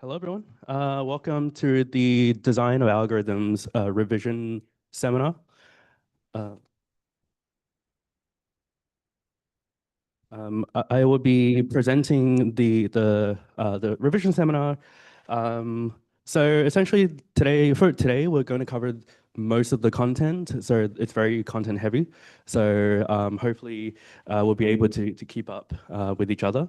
Hello, everyone. Welcome to the Design of Algorithms revision seminar. Uh, I will be presenting the revision seminar. So essentially, today, we're going to cover most of the content. So it's very content heavy. So hopefully, we'll be able to keep up with each other.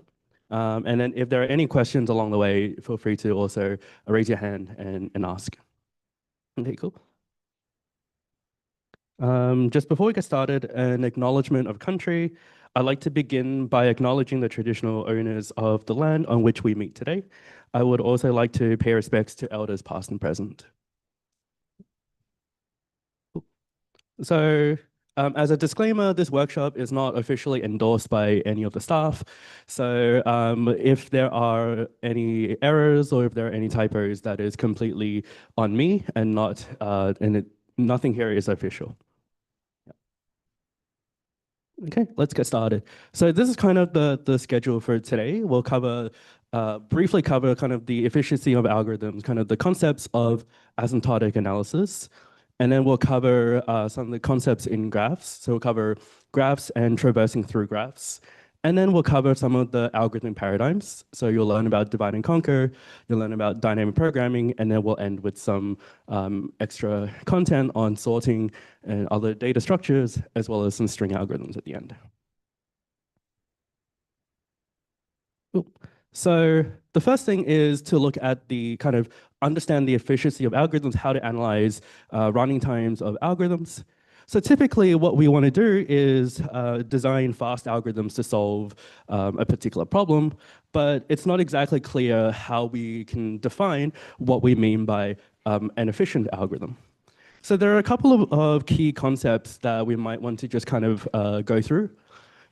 And then if there are any questions along the way, feel free to also raise your hand and ask. Okay, cool. Just before we get started, an acknowledgement of country. I'd like to begin by acknowledging the traditional owners of the land on which we meet today. I would also like to pay respects to elders past and present. So, as a disclaimer, this workshop is not officially endorsed by any of the staff. So if there are any errors or if there are any typos, that is completely on me and not, nothing here is official. Okay, let's get started. So this is kind of the schedule for today. We'll briefly cover kind of the efficiency of algorithms, kind of the concepts of asymptotic analysis, and then we'll cover some of the concepts in graphs. So we'll cover graphs and traversing through graphs. And then we'll cover some of the algorithm paradigms. So you'll learn about divide and conquer, you'll learn about dynamic programming, and then we'll end with some extra content on sorting and other data structures, as well as some string algorithms at the end. So the first thing is to look at understand the efficiency of algorithms, how to analyze running times of algorithms. So typically what we want to do is design fast algorithms to solve a particular problem, but it's not exactly clear how we can define what we mean by an efficient algorithm. So there are a couple of key concepts that we might want to just kind of go through.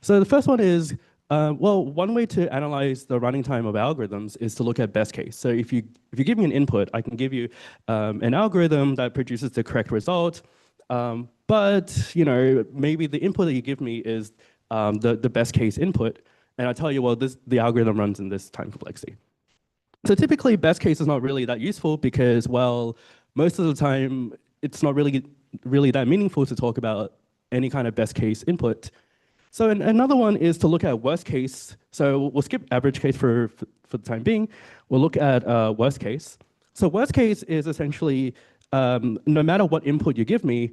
So the first one is, one way to analyze the running time of algorithms is to look at best case. So if you give me an input, I can give you an algorithm that produces the correct result. But maybe the input that you give me is the best case input, and I tell you, well, the algorithm runs in this time complexity. So typically, best case is not really that useful because, well, most of the time, it's not really that meaningful to talk about any kind of best case input. So another one is to look at worst case. So we'll skip average case for the time being. We'll look at worst case. So worst case is essentially, no matter what input you give me,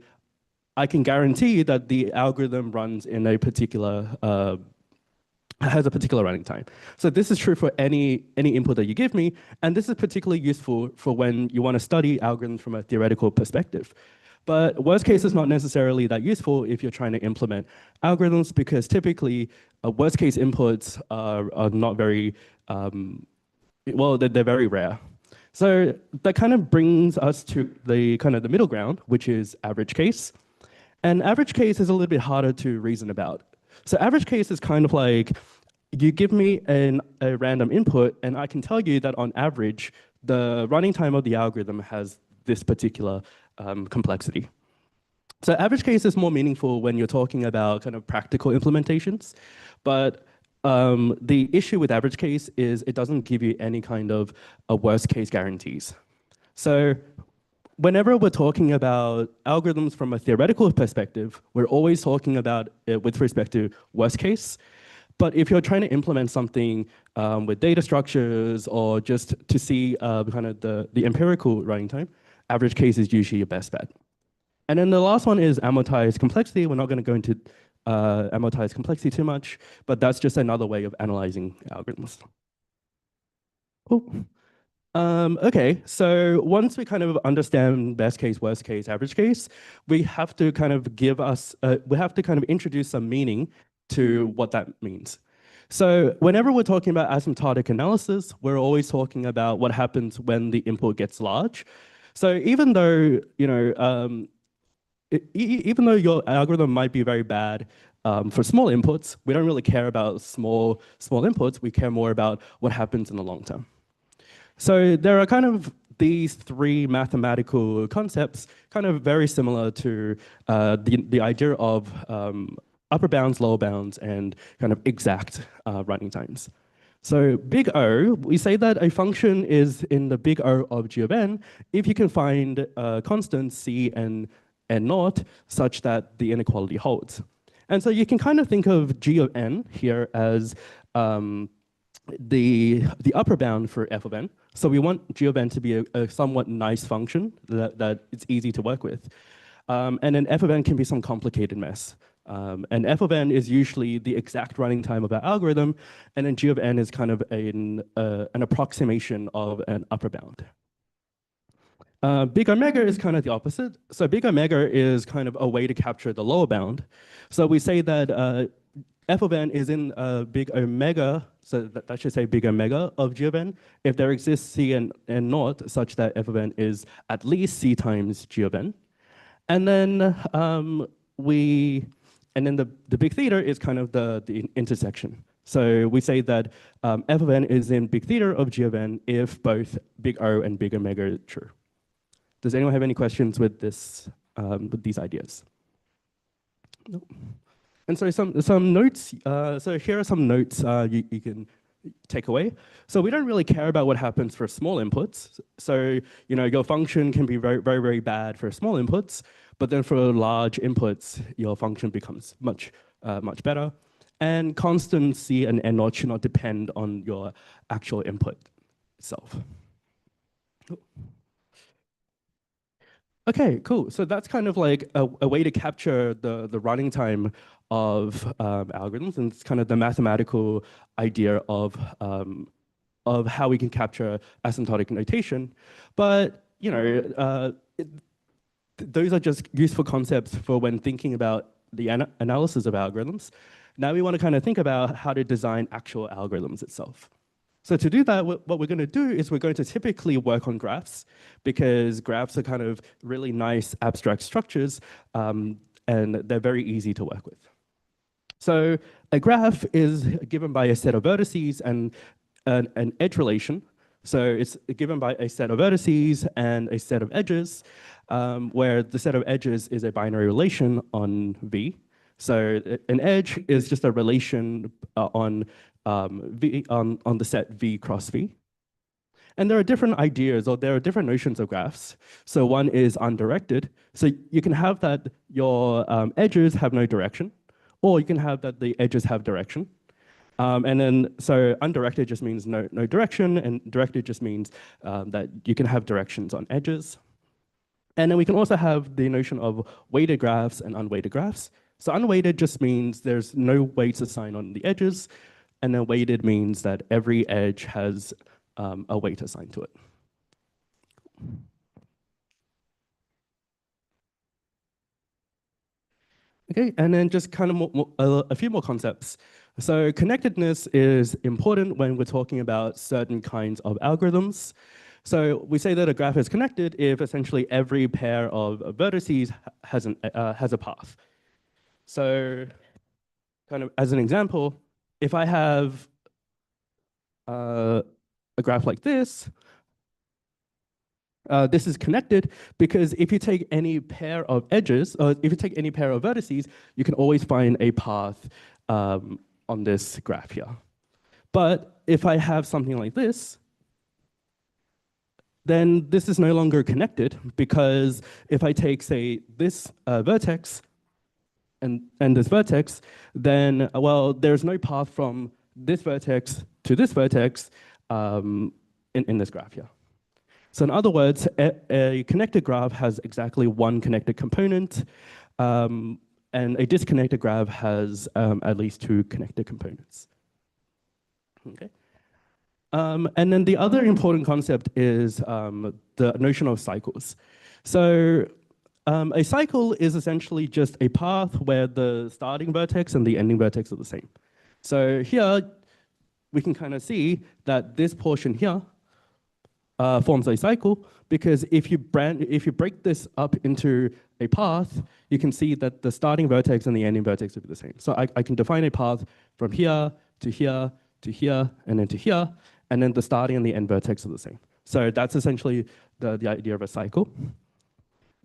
I can guarantee that the algorithm runs in a particular, has a particular running time. So this is true for any input that you give me, and this is particularly useful for when you want to study algorithms from a theoretical perspective. But worst case is not necessarily that useful if you're trying to implement algorithms, because typically worst case inputs are not very, well, they're very rare. So that kind of brings us to the middle ground, which is average case. And average case is a little bit harder to reason about. So average case is kind of like, you give me a random input, and I can tell you that on average, the running time of the algorithm has this particular complexity. So average case is more meaningful when you're talking about kind of practical implementations, but the issue with average case is it doesn't give you any kind of worst case guarantees. So whenever we're talking about algorithms from a theoretical perspective, we're always talking about it with respect to worst case. But if you're trying to implement something with data structures or just to see kind of the empirical running time, average case is usually your best bet. And then the last one is amortized complexity. We're not going to go into amortized complexity too much, but that's just another way of analyzing algorithms. Cool. Okay, so once we kind of understand best case, worst case, average case, we have to kind of introduce some meaning to what that means. So whenever we're talking about asymptotic analysis, we're always talking about what happens when the input gets large. So even though, even though your algorithm might be very bad for small inputs, we don't really care about small inputs. We care more about what happens in the long term. So there are kind of these three mathematical concepts, kind of very similar to the idea of upper bounds, lower bounds, and kind of exact running times. So big O, we say that a function is in the big O of g of n if you can find constants c and n naught such that the inequality holds. And so you can kind of think of g of n here as the upper bound for f of n. So we want g of n to be a somewhat nice function that it's easy to work with. And then f of n can be some complicated mess. And f of n is usually the exact running time of our algorithm, and then g of n is kind of an approximation of an upper bound. Big omega is kind of the opposite. So big omega is kind of a way to capture the lower bound. So we say that f of n is in big omega, so that should say big omega of g of n, if there exists c and naught such that f of n is at least c times g of n. And then the big theta is kind of the intersection. So we say that f of n is in big theta of g of n if both big O and big omega are true. Does anyone have any questions with this, with these ideas? No. And so some notes. So here are some notes you can take away. So we don't really care about what happens for small inputs. So your function can be very, very, very bad for small inputs, but then for large inputs, your function becomes much better. And constant c and n naught should not depend on your actual input itself. Okay, cool. So that's kind of like a way to capture the running time of algorithms, and it's kind of the mathematical idea of how we can capture asymptotic notation. But those are just useful concepts for when thinking about the analysis of algorithms. Now we want to kind of think about how to design actual algorithms itself. So to do that, what we're going to do is we're going to typically work on graphs, because graphs are kind of really nice abstract structures, and they're very easy to work with. So a graph is given by a set of vertices and an edge relation. So it's given by a set of vertices and a set of edges, where the set of edges is a binary relation on V. So an edge is just a relation on the set V cross V. And there are different ideas, or there are different notions of graphs. So one is undirected. So you can have that your edges have no direction, or you can have that the edges have direction. And then, so undirected just means no direction, and directed just means that you can have directions on edges. And then we can also have the notion of weighted graphs and unweighted graphs. So unweighted just means there's no weights assigned on the edges, and then weighted means that every edge has a weight assigned to it. Okay, and then just kind of a few more concepts. So connectedness is important when we're talking about certain kinds of algorithms. So we say that a graph is connected if essentially every pair of vertices has a path. So kind of as an example, if I have a graph like this, this is connected because if you take any pair of edges, or if you take any pair of vertices, you can always find a path on this graph here. But if I have something like this, then this is no longer connected, because if I take, say, this vertex and this vertex, then, well, there's no path from this vertex to this vertex in this graph here. So in other words, a connected graph has exactly one connected component, and a disconnected graph has at least two connected components. Okay. And then the other important concept is the notion of cycles. So a cycle is essentially just a path where the starting vertex and the ending vertex are the same. So here, we can kind of see that this portion here forms a cycle, because if you break this up into a path, you can see that the starting vertex and the ending vertex will be the same. So I can define a path from here to here to here and then to here, and then the starting and the end vertex are the same. So that's essentially the idea of a cycle.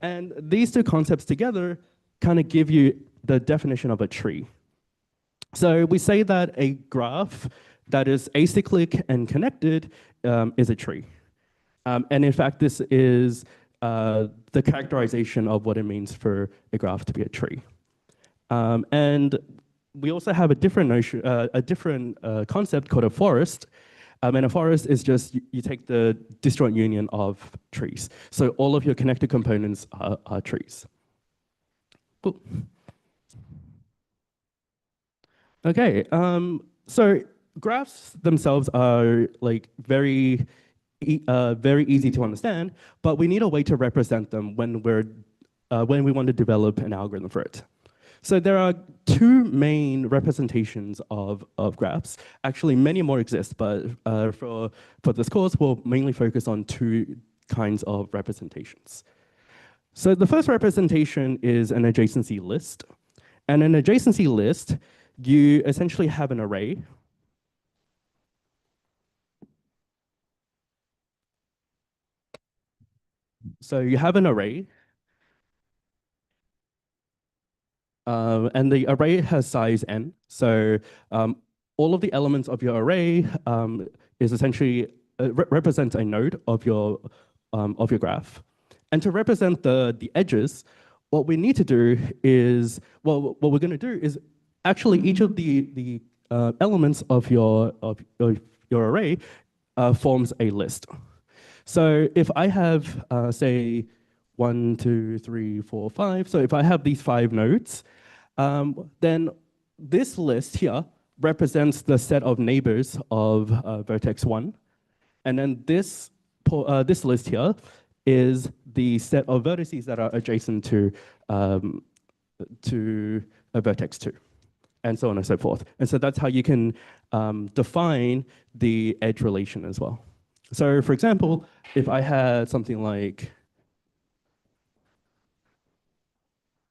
And these two concepts together kind of give you the definition of a tree. So we say that a graph that is acyclic and connected is a tree. And in fact, this is the characterization of what it means for a graph to be a tree. And we also have a different notion, a different concept called a forest. And a forest is just you take the disjoint union of trees. So all of your connected components are trees. Cool. Okay, so graphs themselves are like very easy to understand, but we need a way to represent them when we want to develop an algorithm for it. So there are two main representations of graphs. Actually, many more exist, but for this course, we'll mainly focus on two kinds of representations. So the first representation is an adjacency list. And an adjacency list, you essentially have an array. So you have an array, and the array has size n. So all of the elements of your array is essentially represents a node of your graph. And to represent the edges, what we need to do is, well, what we're going to do is actually each of the elements of your array forms a list. So if I have, say, 1, 2, 3, 4, 5, so if I have these 5 nodes, then this list here represents the set of neighbors of vertex 1. And then this list here is the set of vertices that are adjacent to a vertex 2, and so on and so forth. And so that's how you can define the edge relation as well. So for example, if I had something like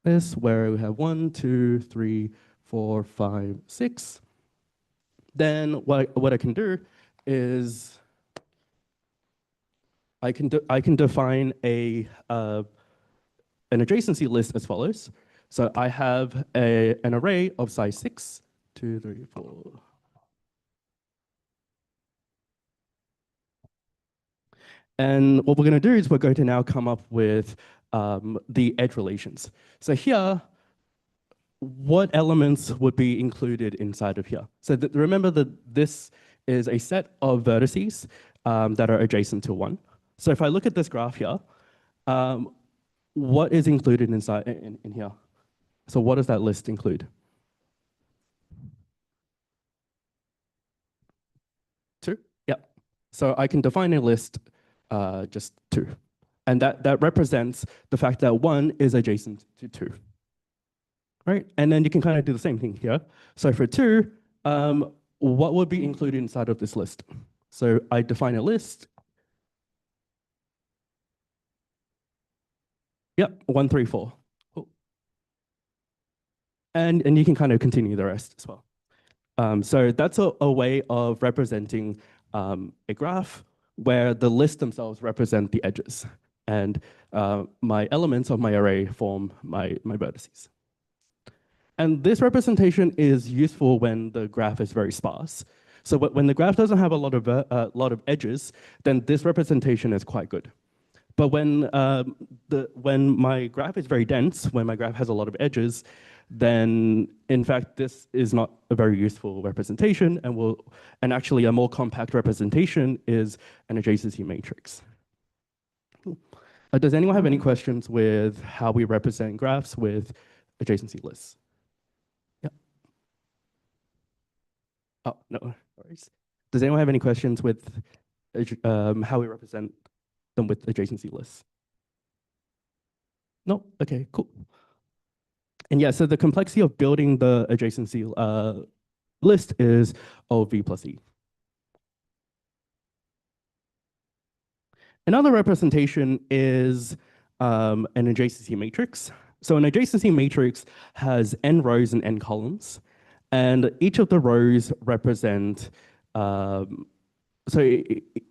this, where we have 1, 2, 3, 4, 5, 6, then what I can do is I can define an adjacency list as follows. So I have an array of size 6, 2, 3, 4. And what we're going to do is we're going to now come up with the edge relations. So here, what elements would be included inside of here? So remember that this is a set of vertices that are adjacent to 1. So if I look at this graph here, what is included inside in here? So what does that list include? 2? Yeah. So I can define a list just 2. And that represents the fact that 1 is adjacent to 2. Right? And then you can kind of do the same thing here. So for 2, what would be included inside of this list? So I define a list. Yep, 1, 3, 4. Cool. And you can kind of continue the rest as well. So that's a way of representing a graph where the lists themselves represent the edges. And my elements of my array form my vertices. And this representation is useful when the graph is very sparse. So when the graph doesn't have a lot of edges, then this representation is quite good. But when my graph is very dense, when my graph has a lot of edges, then in fact this is not a very useful representation, and actually a more compact representation is an adjacency matrix. Does anyone have any questions with how we represent graphs with adjacency lists? Yeah. Oh, no worries. Does anyone have any questions with how we represent them with adjacency lists? No? Okay, cool. And yeah, so the complexity of building the adjacency list is OV plus E. Another representation is an adjacency matrix. So an adjacency matrix has n rows and n columns, and each of the rows represent so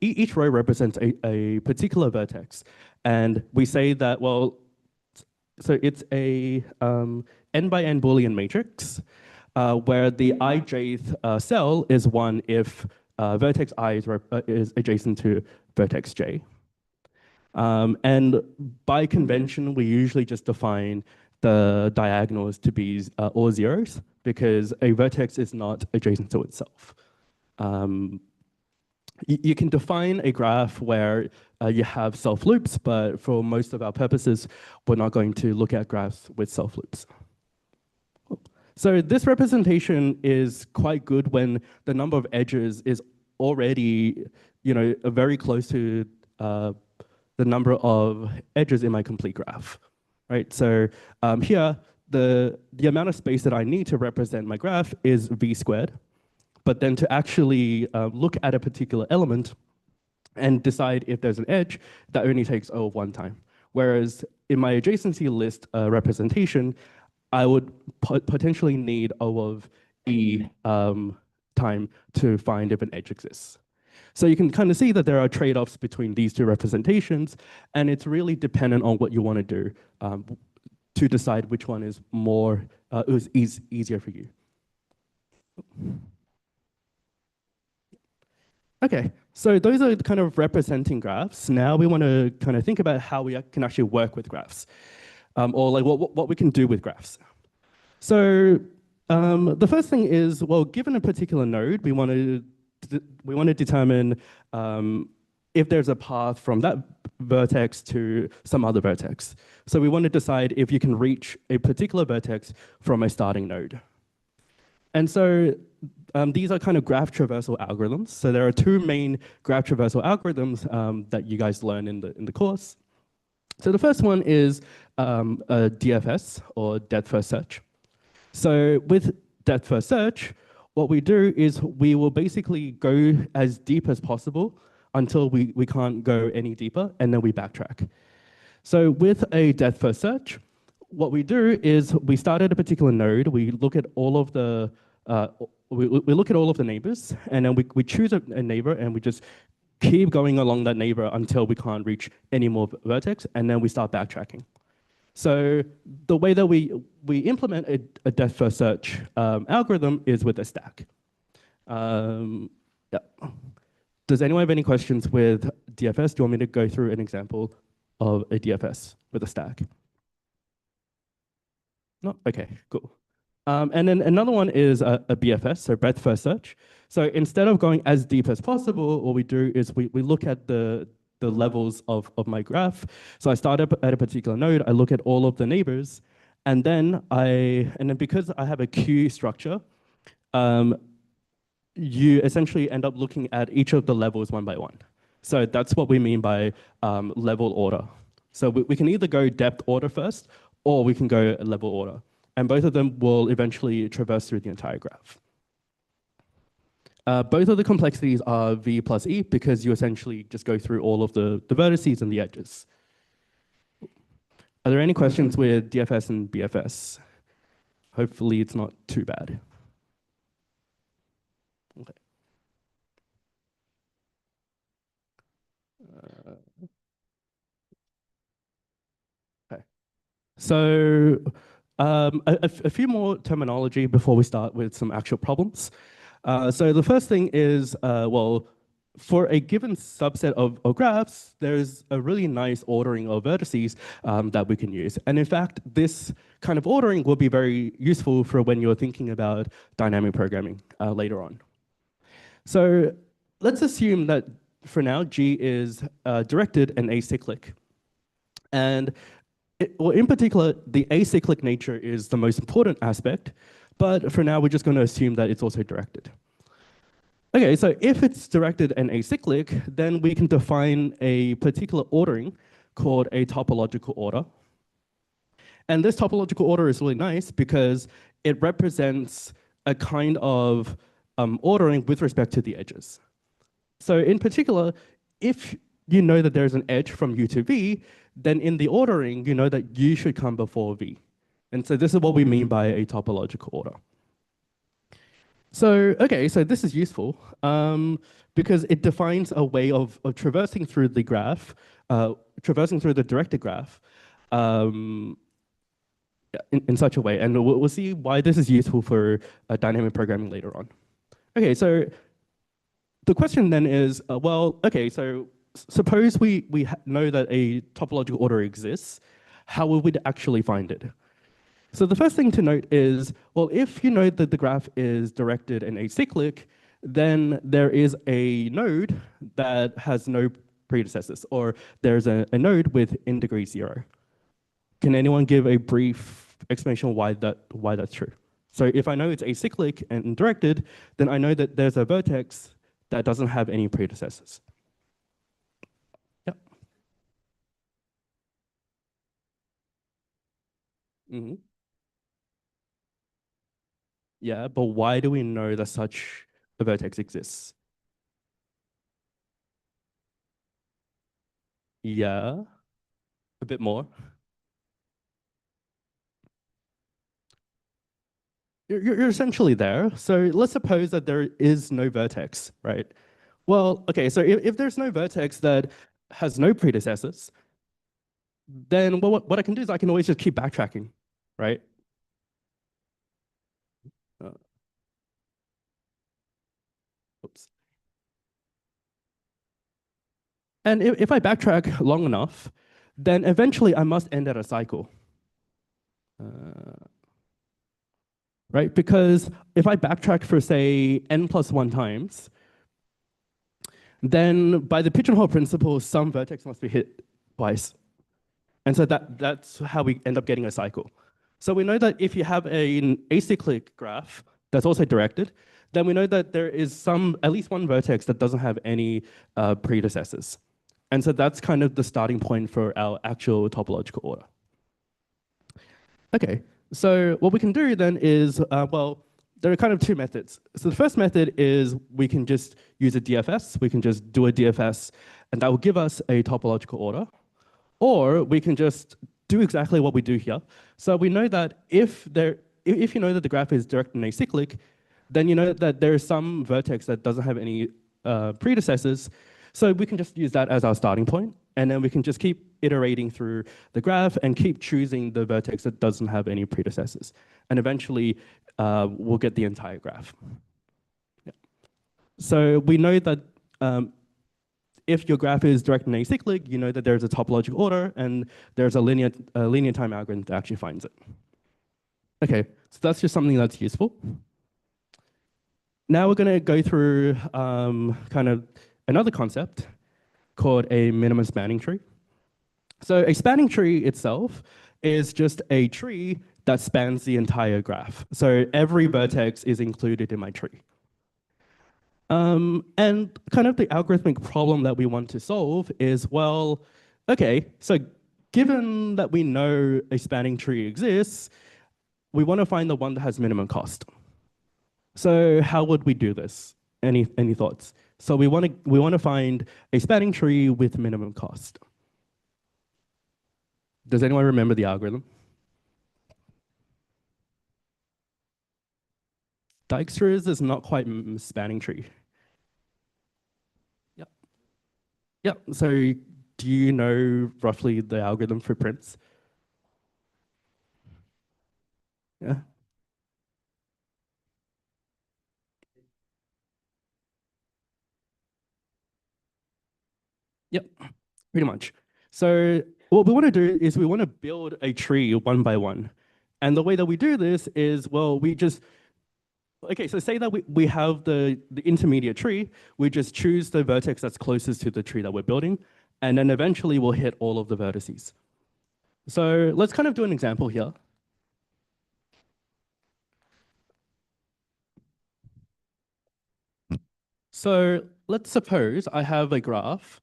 each row represents a particular vertex, and we say that, well, so it's a n by n Boolean matrix, where the ijth cell is 1 if vertex I is adjacent to vertex j. And by convention, we usually just define the diagonals to be all zeros because a vertex is not adjacent to itself. You can define a graph where you have self loops, but for most of our purposes, we're not going to look at graphs with self loops. So this representation is quite good when the number of edges is already, very close to the number of edges in my complete graph, right? So here, the amount of space that I need to represent my graph is v squared. But then to actually look at a particular element and decide if there's an edge, that only takes O of 1 time. Whereas in my adjacency list representation, I would potentially need O of E time to find if an edge exists. So you can kind of see that there are trade-offs between these two representations, and it's really dependent on what you want to do to decide which one is easier for you. Okay, so those are kind of representing graphs. Now we want to kind of think about how we can actually work with graphs, or like what we can do with graphs. So the first thing is, well, given a particular node, we want to determine if there's a path from that vertex to some other vertex. So we want to decide if you can reach a particular vertex from a starting node. And so these are kind of graph traversal algorithms. So there are two main graph traversal algorithms that you guys learn in the course. So the first one is a DFS, or depth first search. So with depth first search, what we do is we will basically go as deep as possible until we can't go any deeper, and then we backtrack. So with a depth first search, what we do is we start at a particular node, we look at all of the we look at all of the neighbors, and then we choose a neighbor, and we just keep going along that neighbor until we can't reach any more vertex, and then we start backtracking. So the way that we implement a depth first search algorithm is with a stack. Yeah. Does anyone have any questions with DFS? Do you want me to go through an example of a DFS with a stack? No? Okay, cool. And then another one is a BFS, so breadth first search. So instead of going as deep as possible, what we do is we look at the levels of my graph. So I start up at a particular node, I look at all of the neighbors, and then because I have a queue structure, you essentially end up looking at each of the levels one by one. So that's what we mean by level order. So we can either go depth order first, or we can go level order. And both of them will eventually traverse through the entire graph. Both of the complexities are V plus E because you essentially just go through all of the vertices and the edges. Are there any questions with DFS and BFS? Hopefully it's not too bad. Okay. Okay. So a few more terminology before we start with some actual problems. So the first thing is, well, for a given subset of graphs, there's a really nice ordering of vertices that we can use. And in fact, this kind of ordering will be very useful for when you're thinking about dynamic programming later on. So let's assume that for now, G is directed and acyclic. And well, in particular, the acyclic nature is the most important aspect. But for now, we're just going to assume that it's also directed. Okay, so if it's directed and acyclic, then we can define a particular ordering called a topological order. And this topological order is really nice because it represents a kind of ordering with respect to the edges. So in particular, if you know that there's an edge from U to V, then in the ordering, you know that U should come before V. And so this is what we mean by a topological order. So, okay, so this is useful because it defines a way of traversing through the graph, traversing through the directed graph, Yeah, in such a way. And we'll see why this is useful for dynamic programming later on. Okay, so the question then is, well, okay, so suppose we know that a topological order exists. How will we actually find it? So the first thing to note is, well, if you know that the graph is directed and acyclic, then there is a node that has no predecessors, or there's a node with in degree 0. Can anyone give a brief explanation why that's true? So if I know it's acyclic and directed, then I know that there's a vertex that doesn't have any predecessors. Yep. Mm-hmm. Yeah, but why do we know that such a vertex exists? Yeah, a bit more. You're essentially there. So let's suppose that there is no vertex, right? Well, okay, so if there's no vertex that has no predecessors, then what I can do is I can always just keep backtracking, right? Uh, oops. And if I backtrack long enough, then eventually I must end at a cycle, uh, right? Because if I backtrack for, say, n plus 1 times, then by the pigeonhole principle, some vertex must be hit twice. And so that's how we end up getting a cycle. So we know that if you have an acyclic graph that's also directed, then we know that there is at least one vertex that doesn't have any predecessors. And so that's kind of the starting point for our actual topological order. Okay, so what we can do then is, well, there are kind of two methods. So the first method is we can just use a DFS. We can just do a DFS, and that will give us a topological order. Or we can just do exactly what we do here. So we know that if you know that the graph is direct and acyclic, then you know that there is some vertex that doesn't have any predecessors. So we can just use that as our starting point, and then we can just keep iterating through the graph and keep choosing the vertex that doesn't have any predecessors. And eventually, we'll get the entire graph. Yeah. So we know that if your graph is direct and acyclic, you know that there's a topological order and there's a linear time algorithm that actually finds it. Okay, so that's just something that's useful. Now we're going to go through kind of another concept called a minimum spanning tree. So a spanning tree itself is just a tree that spans the entire graph. So every vertex is included in my tree. And kind of the algorithmic problem that we want to solve is, well, okay, so given that we know a spanning tree exists, we want to find the one that has minimum cost. So how would we do this? Any thoughts? So we want to find a spanning tree with minimum cost. Does anyone remember the algorithm? Dijkstra's is not quite spanning tree. Yep. Yep. So do you know roughly the algorithm for Prince? Yeah. Yep. Pretty much. So what we want to do is we want to build a tree one by one. And the way that we do this is, well, we just, okay, so say that we have the intermediate tree, we just choose the vertex that's closest to the tree that we're building, and then eventually we'll hit all of the vertices. So let's kind of do an example here. So let's suppose I have a graph.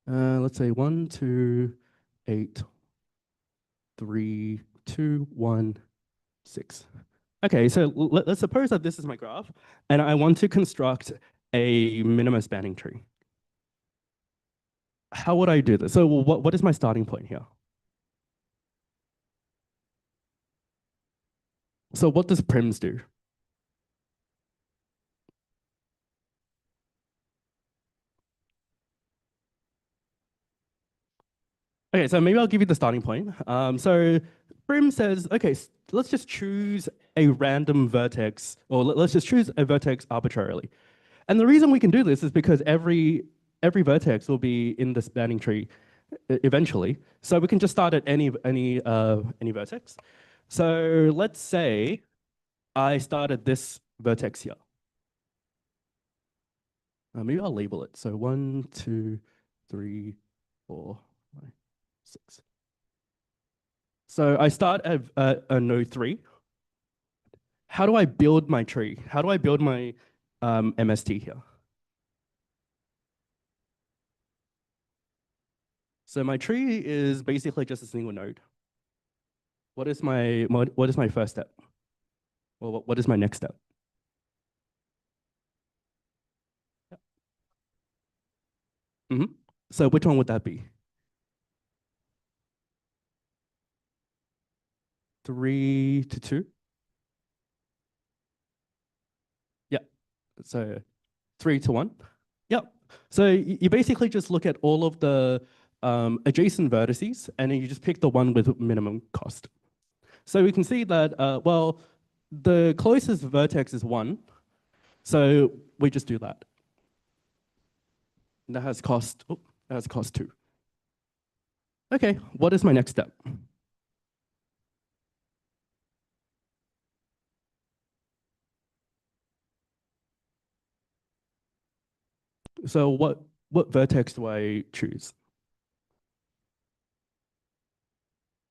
Let's say 1, 2, 8, 3, 2, 1, 6. Okay, so let's suppose that this is my graph, and I want to construct a minimum spanning tree. How would I do this? So what is my starting point here? So what does prims do? Okay, so maybe I'll give you the starting point. So Prim says, okay, let's just choose a random vertex, or let's just choose a vertex arbitrarily. And the reason we can do this is because every vertex will be in the spanning tree eventually. So we can just start at any vertex. So let's say I start at this vertex here. Maybe I'll label it. So 1, 2, 3, 4, 5, 6. So I start at a node 3. How do I build my tree? How do I build my MST here? So my tree is basically just a single node. What is my first step? Well, what is my next step? Hmm. So which one would that be? 3 to 2? Yeah. So 3 to 1? Yep. So you basically just look at all of the adjacent vertices and then you just pick the one with minimum cost. So we can see that, well, the closest vertex is 1. So we just do that. And that has cost 2. Okay, what is my next step? So what vertex do I choose?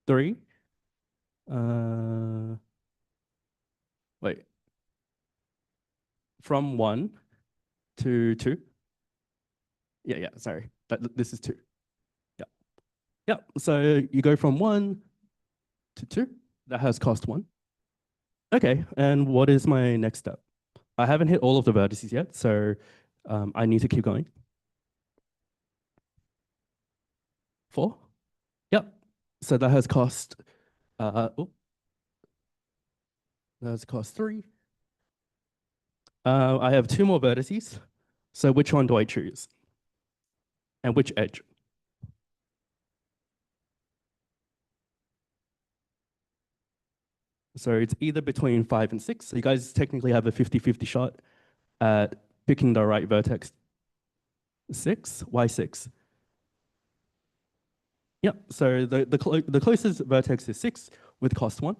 3? Uh, wait, from 1 to 2? Yeah, sorry. This is 2. Yeah. Yeah. So you go from 1 to 2. That has cost 1. Okay, and what is my next step? I haven't hit all of the vertices yet, so I need to keep going. 4? Yep. So oh, that has cost 3. I have 2 more vertices. So which one do I choose? And which edge? So it's either between 5 and 6. So you guys technically have a 50-50 shot at picking the right vertex. 6? Why 6? Yep. So the closest vertex is 6 with cost 1.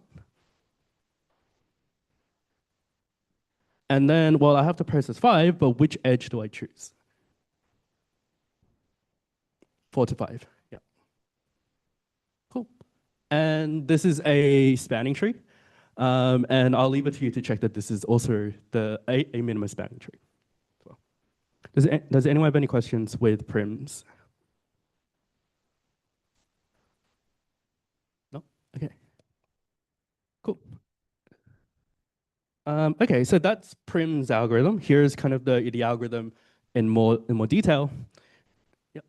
And then, well, I have to process 5, but which edge do I choose? 4 to 5. Yeah. Cool. And this is a spanning tree. And I'll leave it to you to check that this is also a minimum spanning tree. Does anyone have any questions with prims? No? Okay, cool. Okay, so that's prim's algorithm. Here's kind of the algorithm in more detail. Yep.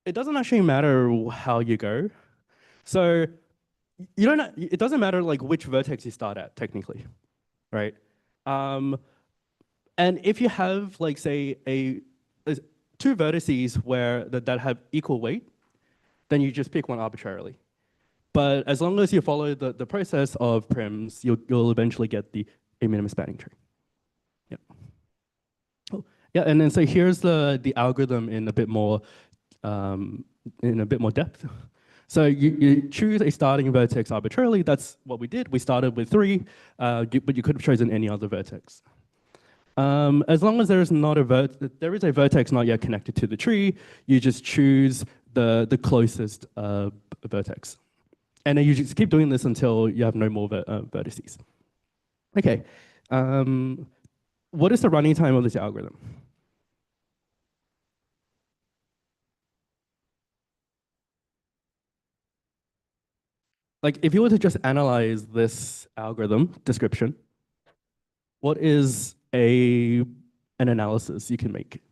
It doesn't actually matter how you go. So you don't. It doesn't matter like which vertex you start at technically, right? Um, and if you have like say a 2 vertices where that have equal weight, then you just pick one arbitrarily. But as long as you follow the process of prims, you'll eventually get a minimum spanning tree. Yeah. Oh, yeah, and then so here's the algorithm um, in a bit more depth. So you choose a starting vertex arbitrarily. That's what we did. We started with 3, but you could have chosen any other vertex. As long as there is a vertex not yet connected to the tree, you just choose the closest vertex. And then you just keep doing this until you have no more vertices. Okay. Um, what is the running time of this algorithm? Like, if you were to just analyze this algorithm description, what is an analysis you can make?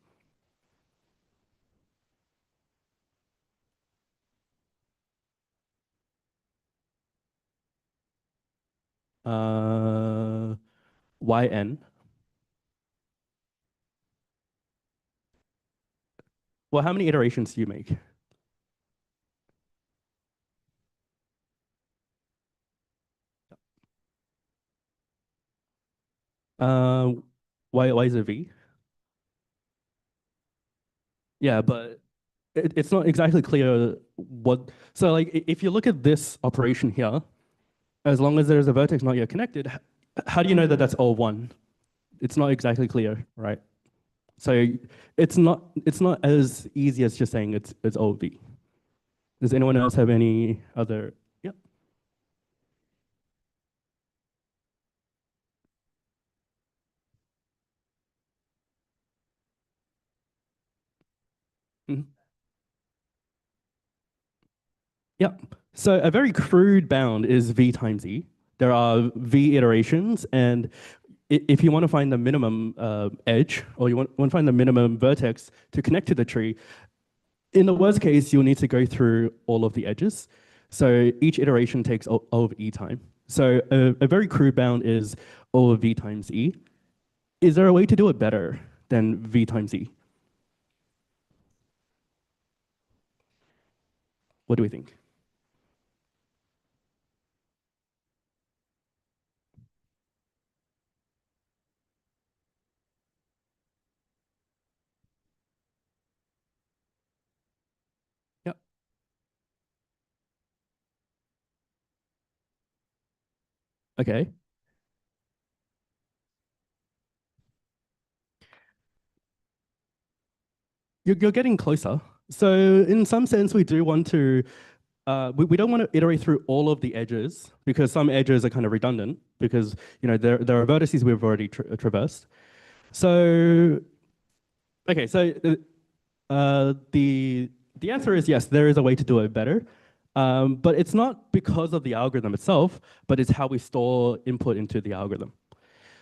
uh, yn. Well, how many iterations do you make? Uh, why is it v? Yeah, but it's not exactly clear what. So like, if you look at this operation here, as long as there's a vertex not yet connected, how do you know that that's all one? It's not exactly clear, right? So it's not as easy as just saying it's all v. Does anyone else have any other? Yeah. Mhm. Yeah. So a very crude bound is v times e. There are v iterations, and if you want to find the minimum edge, or you want to find the minimum vertex to connect to the tree, in the worst case, you'll need to go through all of the edges. So each iteration takes O of e time. So a very crude bound is O of v times e. Is there a way to do it better than v times e? What do we think? Yeah. Okay. You're getting closer. So in some sense, we do want to, we don't want to iterate through all of the edges because some edges are kind of redundant because there are vertices we've already traversed. So okay, so the answer is yes, there is a way to do it better. But it's not because of the algorithm itself, but it's how we store input into the algorithm.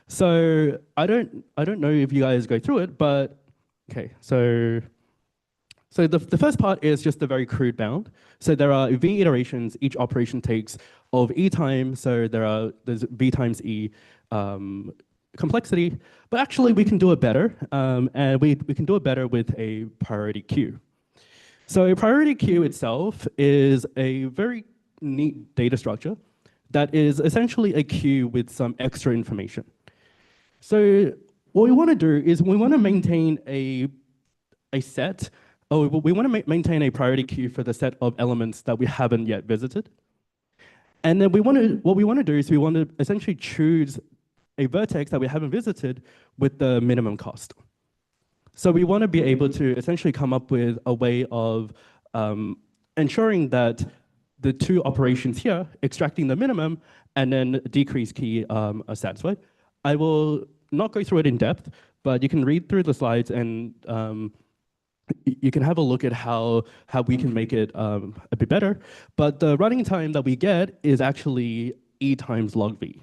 So I don't know if you guys go through it, but okay, so the first part is just a very crude bound. So there are v iterations, each operation takes of e time, so there's v times e complexity, but actually we can do it better, and we can do it better with a priority queue. So a priority queue itself is a very neat data structure that is essentially a queue with some extra information. So what we want to do is we want to maintain a set, or we want to maintain a priority queue for the set of elements that we haven't yet visited. And then what we want to do is we want to essentially choose a vertex that we haven't visited with the minimum cost. So we want to be able to essentially come up with a way of ensuring that the two operations here, extracting the minimum and then decrease key, are satisfied. I will not go through it in depth, but you can read through the slides and you can have a look at how we can make it a bit better. But the running time that we get is actually e times log v.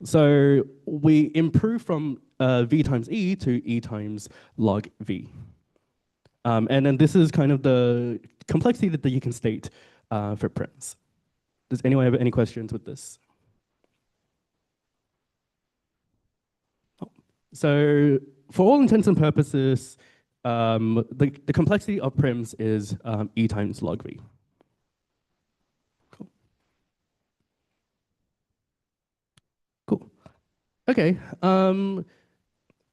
So we improve from v times e to e times log v. And then this is kind of the complexity that you can state for prims. Does anyone have any questions with this? Oh. So for all intents and purposes, the complexity of prims is e times log v. Cool. Cool. Okay.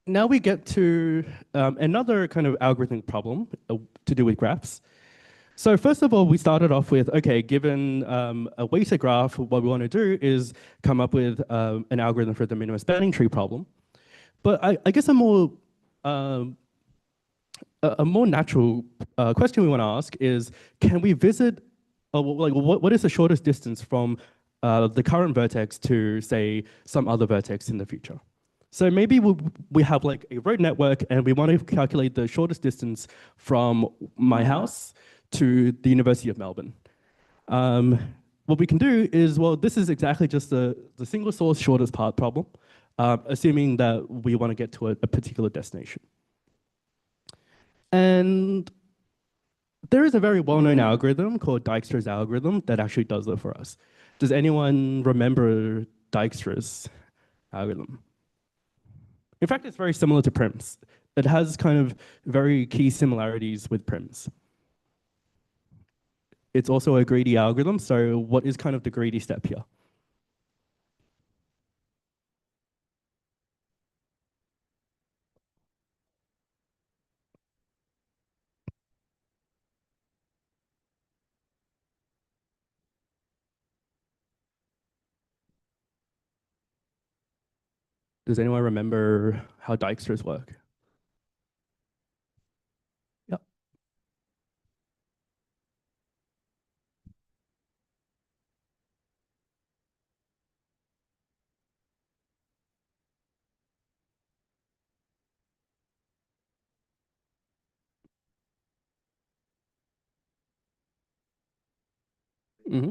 Now we get to another kind of algorithmic problem to do with graphs. So first of all, we started off with, okay, given a weighted graph, what we want to do is come up with an algorithm for the minimum spanning tree problem. But I guess um, a more natural question we want to ask is, can we visit, like, what is the shortest distance from the current vertex to, say, some other vertex in the future? So maybe we have like a road network and we want to calculate the shortest distance from my house to the University of Melbourne. What we can do is, well, this is exactly just the single source shortest path problem, assuming that we want to get to a particular destination. And there is a very well-known algorithm called Dijkstra's algorithm that actually does that for us. Does anyone remember Dijkstra's algorithm. In fact, it's very similar to Prim's. It has kind of very key similarities with Prim's. It's also a greedy algorithm, so what is kind of the greedy step here? Does anyone remember how Dijkstra's work? Yep. Mm-hmm.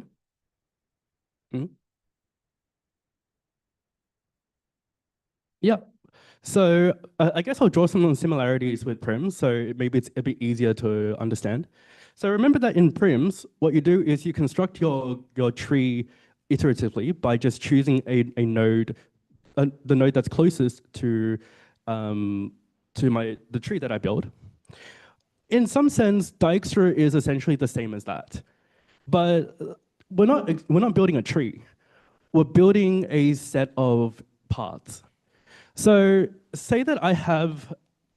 Mm-hmm. Yeah. So I guess I'll draw some similarities with Prims, so maybe it's a bit easier to understand. So remember that in Prims, what you do is you construct your tree iteratively by just choosing a node, the node that's closest um, to the tree that I build. In some sense, Dijkstra is essentially the same as that, but we're not building a tree. We're building a set of paths. So say that I have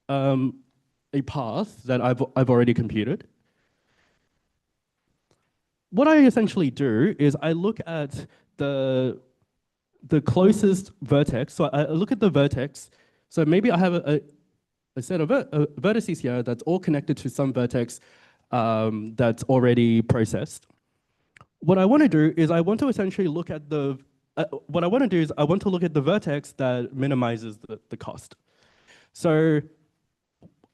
a path that I've already computed. What I essentially do is I look at the the closest vertex. So I look at the vertex. So maybe I have a set of vertices here that's all connected to some vertex that's already processed. What I want to do is I want to essentially look at the what I want to do is I want to look at the vertex that minimizes the cost. So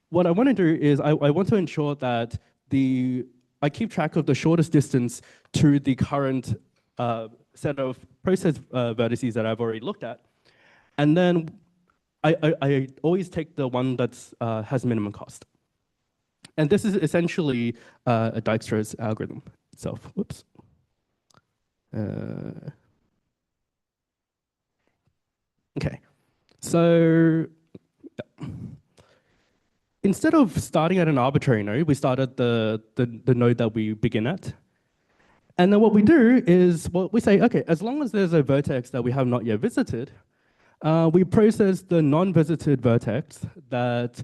what I want to do is I want to ensure that I keep track of the shortest distance to the current set of process vertices that I've already looked at. And then I always take the one that has minimum cost. And this is essentially a Dijkstra's algorithm itself. Whoops. Okay. So instead of starting at an arbitrary node, we start at the node that we begin at. And then what we do is, well, we say, okay, as long as there's a vertex that we have not yet visited, we process the non-visited vertex that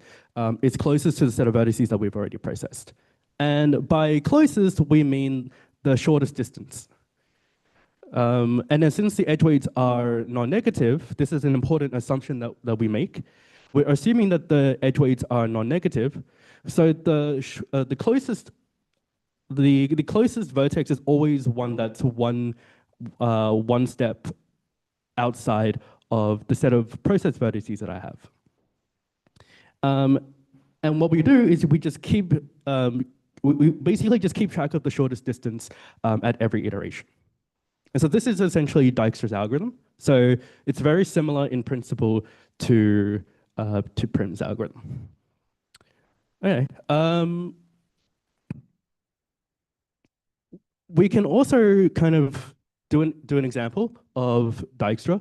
is closest to the set of vertices that we've already processed. And by closest, we mean the shortest distance. And then since the edge weights are non-negative, this is an important assumption that we make. We're assuming that the edge weights are non-negative. So the closest vertex is always one that's one step outside of the set of process vertices that I have. And what we do is we just keep, we basically just keep track of the shortest distance at every iteration. And so this is essentially Dijkstra's algorithm. So it's very similar in principle to Prim's algorithm. Okay. We can also kind of do an example of Dijkstra.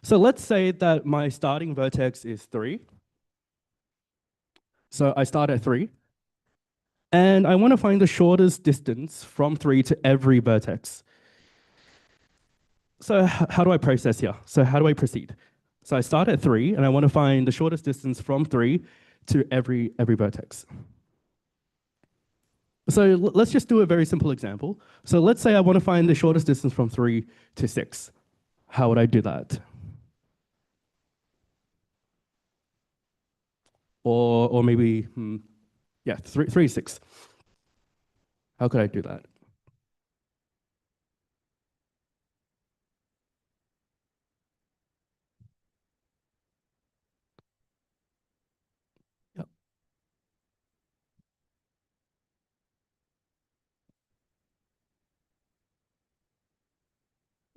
So let's say that my starting vertex is 3. So I start at 3. And I want to find the shortest distance from 3 to every vertex. So how do I process here? So how do I proceed? So I start at 3, and I want to find the shortest distance from 3 to every vertex. So let's just do a very simple example. So let's say I want to find the shortest distance from 3 to 6. How would I do that? Or maybe, yeah, 3 to 6. How could I do that? Yep.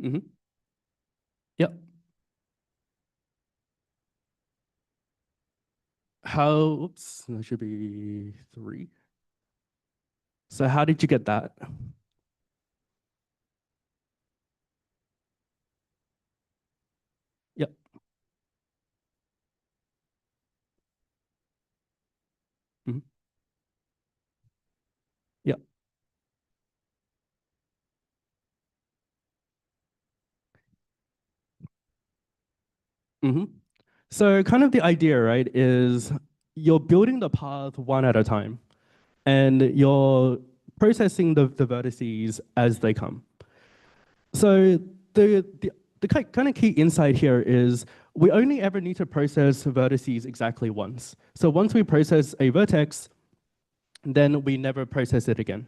Mm-hmm. Yep. Oops, that should be 3. So how did you get that? Mhm. So kind of the idea, right, is you're building the path one at a time, and you're processing the vertices as they come. So the kind of key insight here is we only ever need to process vertices exactly once. So once we process a vertex, then we never process it again.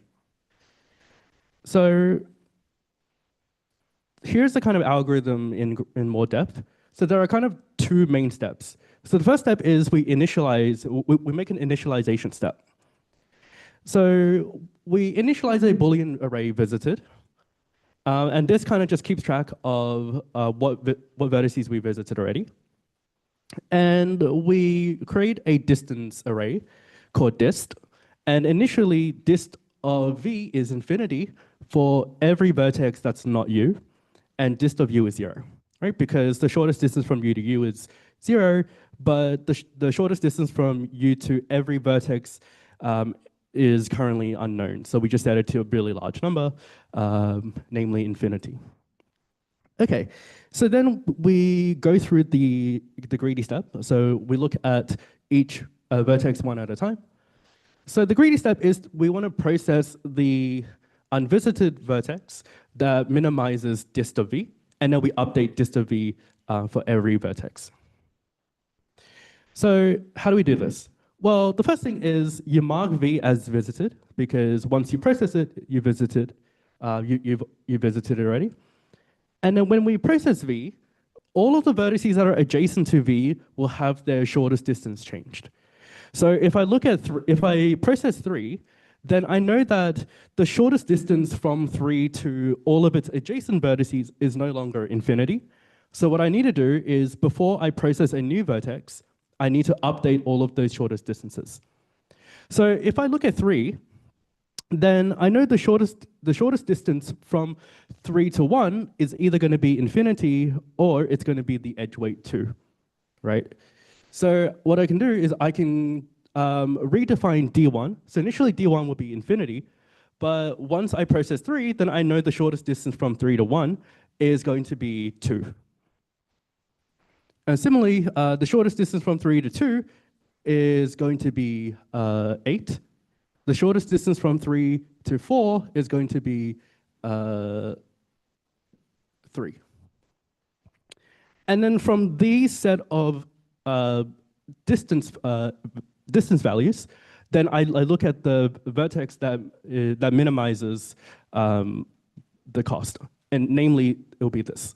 So here's the kind of algorithm in more depth. So there are kind of two main steps. So the first step is we make an initialization step. So we initialize a Boolean array visited, and this kind of just keeps track of what vertices we visited already. And we create a distance array called dist. And initially, dist of v is infinity for every vertex that's not u, and dist of u is 0, right? Because the shortest distance from u to u is 0, but the shortest distance from u to every vertex is currently unknown. So we just set it to a really large number, namely infinity. Okay, so then we go through the greedy step. So we look at each vertex one at a time. So the greedy step is we want to process the unvisited vertex that minimizes dist of v, and then we update dist of v for every vertex. So how do we do this? Well, the first thing is you mark v as visited, because once you process it, you visited it already. And then when we process v, all of the vertices that are adjacent to v will have their shortest distance changed. So if I if I process 3, then I know that the shortest distance from 3 to all of its adjacent vertices is no longer infinity. So what I need to do is, before I process a new vertex, I need to update all of those shortest distances. So if I look at 3, then I know the shortest distance from 3 to 1 is either going to be infinity or it's going to be the edge weight 2, right? So what I can do is I can redefine d1. So initially d1 will be infinity, but once I process 3, then I know the shortest distance from 3 to 1 is going to be 2. And similarly, the shortest distance from 3 to 2 is going to be 8. The shortest distance from 3 to 4 is going to be 3. And then from these set of distance values, then I look at the vertex that minimizes the cost, and namely it will be this,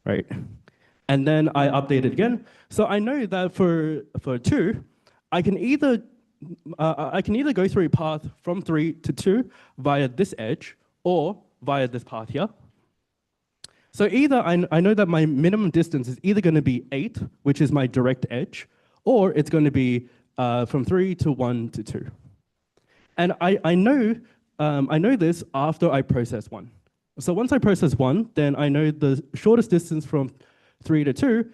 right? And then I update it again. So I know that for 2, I can either go through a path from 3 to 2 via this edge or via this path here. So either I know that my minimum distance is either going to be 8, which is my direct edge, or it's going to be from 3 to 1 to 2. And I know this after I process 1. So once I process 1, then I know the shortest distance from 3 to 2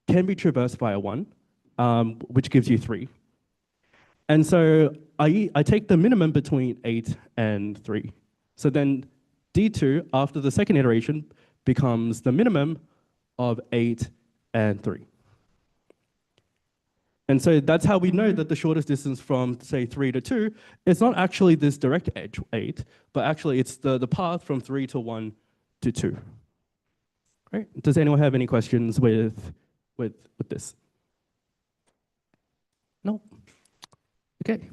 can be traversed via 1, which gives you 3. And so I take the minimum between 8 and 3. So then d2, after the second iteration, becomes the minimum of 8 and 3. And so that's how we know that the shortest distance from, say, 3 to 2 is not actually this direct edge, 8, but actually it's the path from 3 to 1 to 2. Right? Does anyone have any questions with this? No? Okay.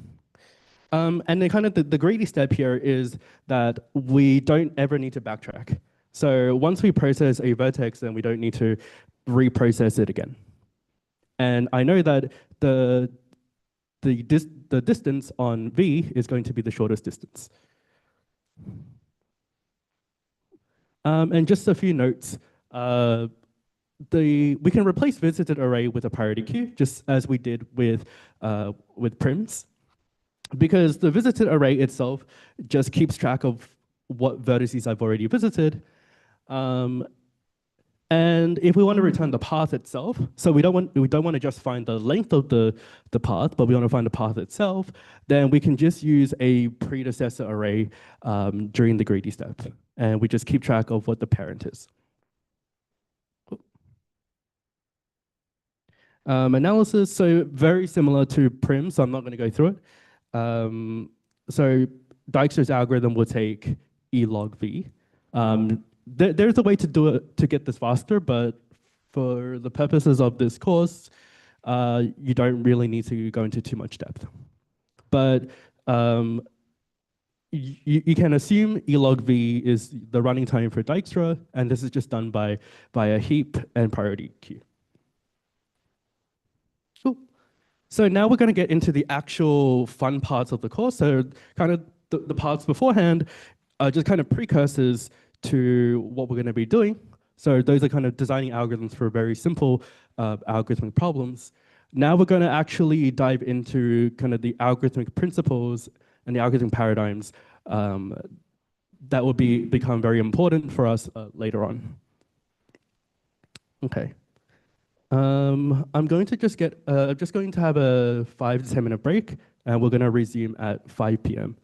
And then kind of the greedy step here is that we don't ever need to backtrack. So once we process a vertex, then we don't need to reprocess it again. And I know that the distance on V is going to be the shortest distance. And just a few notes. We can replace visited array with a priority queue, just as we did with prims, because the visited array itself just keeps track of what vertices I've already visited. And if we want to return the path itself, so we don't want to just find the length of the path, but we want to find the path itself, then we can just use a predecessor array during the greedy step, and we just keep track of what the parent is. Analysis, so very similar to Prim, so I'm not going to go through it. So Dijkstra's algorithm will take E log V. There's a way to do it to get this faster, but for the purposes of this course, you don't really need to go into too much depth. But you can assume E log V is the running time for Dijkstra, and this is just done by a heap and priority queue. Cool. So now we're going to get into the actual fun parts of the course. So kind of the parts beforehand are just kind of precursors to what we're going to be doing. So those are kind of designing algorithms for very simple algorithmic problems. Now we're going to actually dive into kind of the algorithmic principles and the algorithmic paradigms that will become very important for us later on. Okay. I'm going to just get, just going to have a 5 to 10 minute break, and we're going to resume at 5 p.m.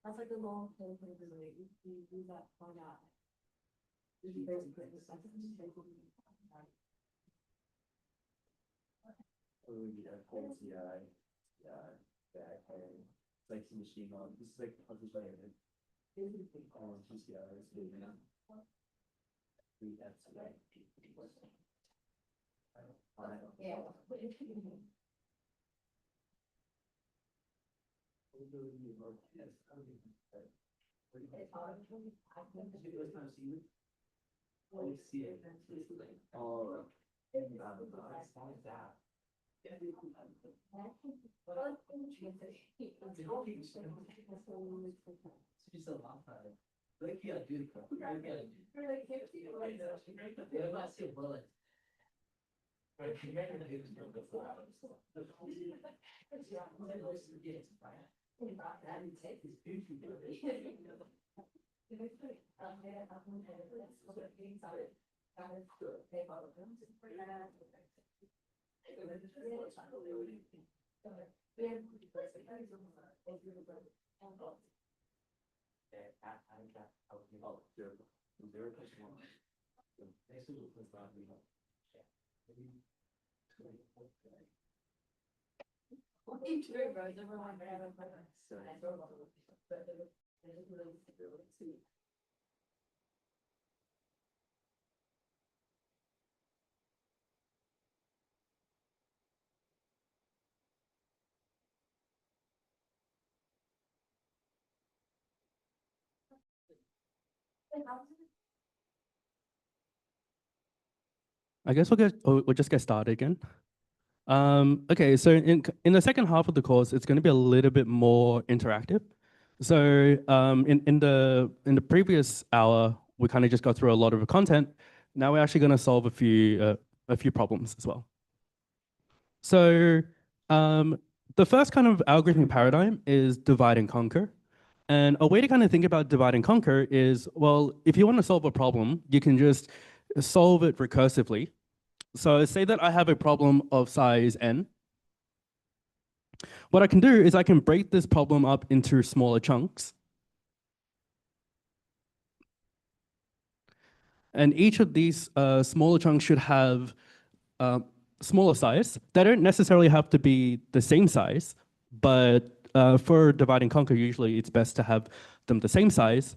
That's like a long thing for the you do that for that. You basically the second CI, it's like some machine on. This is like PCI is Oh, she's a lot of like yeah, dude. Bullet. I guess we'll just get started again. Okay, so in the second half of the course, it's going to be a little bit more interactive. So in the previous hour, we kind of just got through a lot of the content. Now we're actually going to solve a few problems as well. So the first kind of algorithmic paradigm is divide and conquer. And a way to kind of think about divide and conquer is, well, if you want to solve a problem, you can just solve it recursively. So say that I have a problem of size n. What I can do is I can break this problem up into smaller chunks. And each of these smaller chunks should have smaller size. They don't necessarily have to be the same size, but for divide and conquer, usually it's best to have them the same size.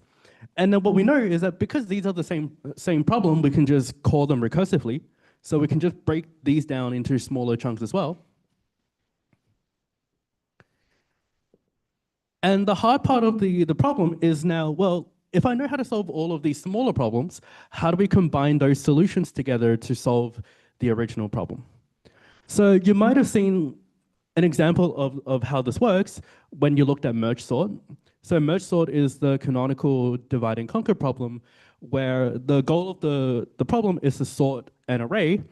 And then what we know is that because these are the same problem, we can just call them recursively. So we can just break these down into smaller chunks as well. And the hard part of the problem is now, well, if I know how to solve all of these smaller problems, how do we combine those solutions together to solve the original problem? So you might have seen an example of how this works when you looked at merge sort. So merge sort is the canonical divide and conquer problem where the goal of the problem is to sort an array,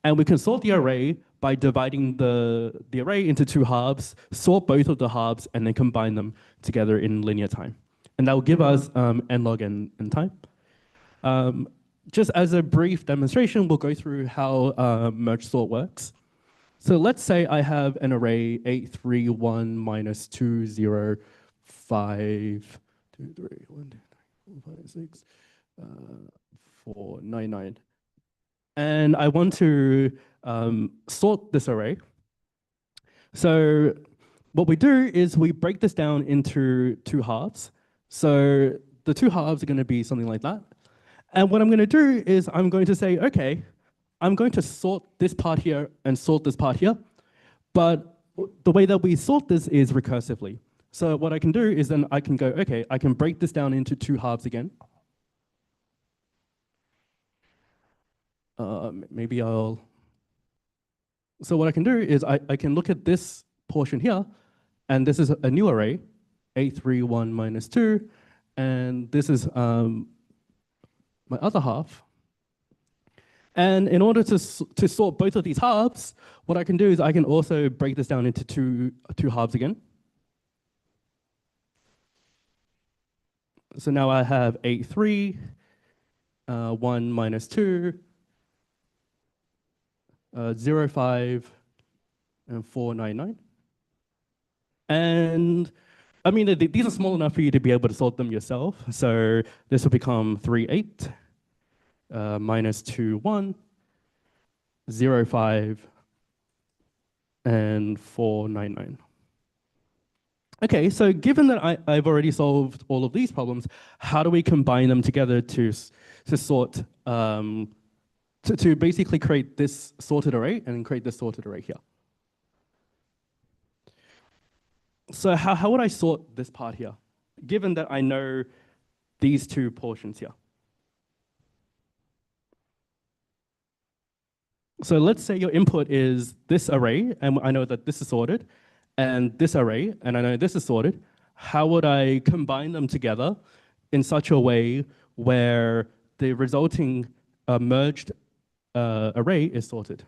and we can sort the array by dividing the array into two halves, sort both of the halves, and then combine them together in linear time. And that will give us n log n time. Just as a brief demonstration, we'll go through how merge sort works. So let's say I have an array 831 minus 2, 0, 5, 2, 3, 1, 2, 3, 4, 5, 6, 4, 9, 9. And I want to sort this array. So what we do is we break this down into two halves. So the two halves are going to be something like that. And what I'm going to do is I'm going to say, okay, I'm going to sort this part here and sort this part here. But the way that we sort this is recursively. So what I can do is then I can go, okay, I can break this down into two halves again. Maybe I'll... So what I can do is I can look at this portion here, and this is a new array, 831 minus 2, and this is my other half. And in order to sort both of these halves, what I can do is I can also break this down into two halves again. So now I have 8.3, 1 minus 2, 0, 5, and 4, 9, 9. And I mean, these are small enough for you to be able to sort them yourself. So this will become 3, 8, minus 2, 1, 0, 5, and 4, 9, 9. Okay, so given that I've already solved all of these problems, how do we combine them together to sort, to basically create this sorted array and create this sorted array here? So how would I sort this part here, given that I know these two portions here? So let's say your input is this array, and I know that this is sorted, and this array, and I know this is sorted. How would I combine them together in such a way where the resulting merged array is sorted?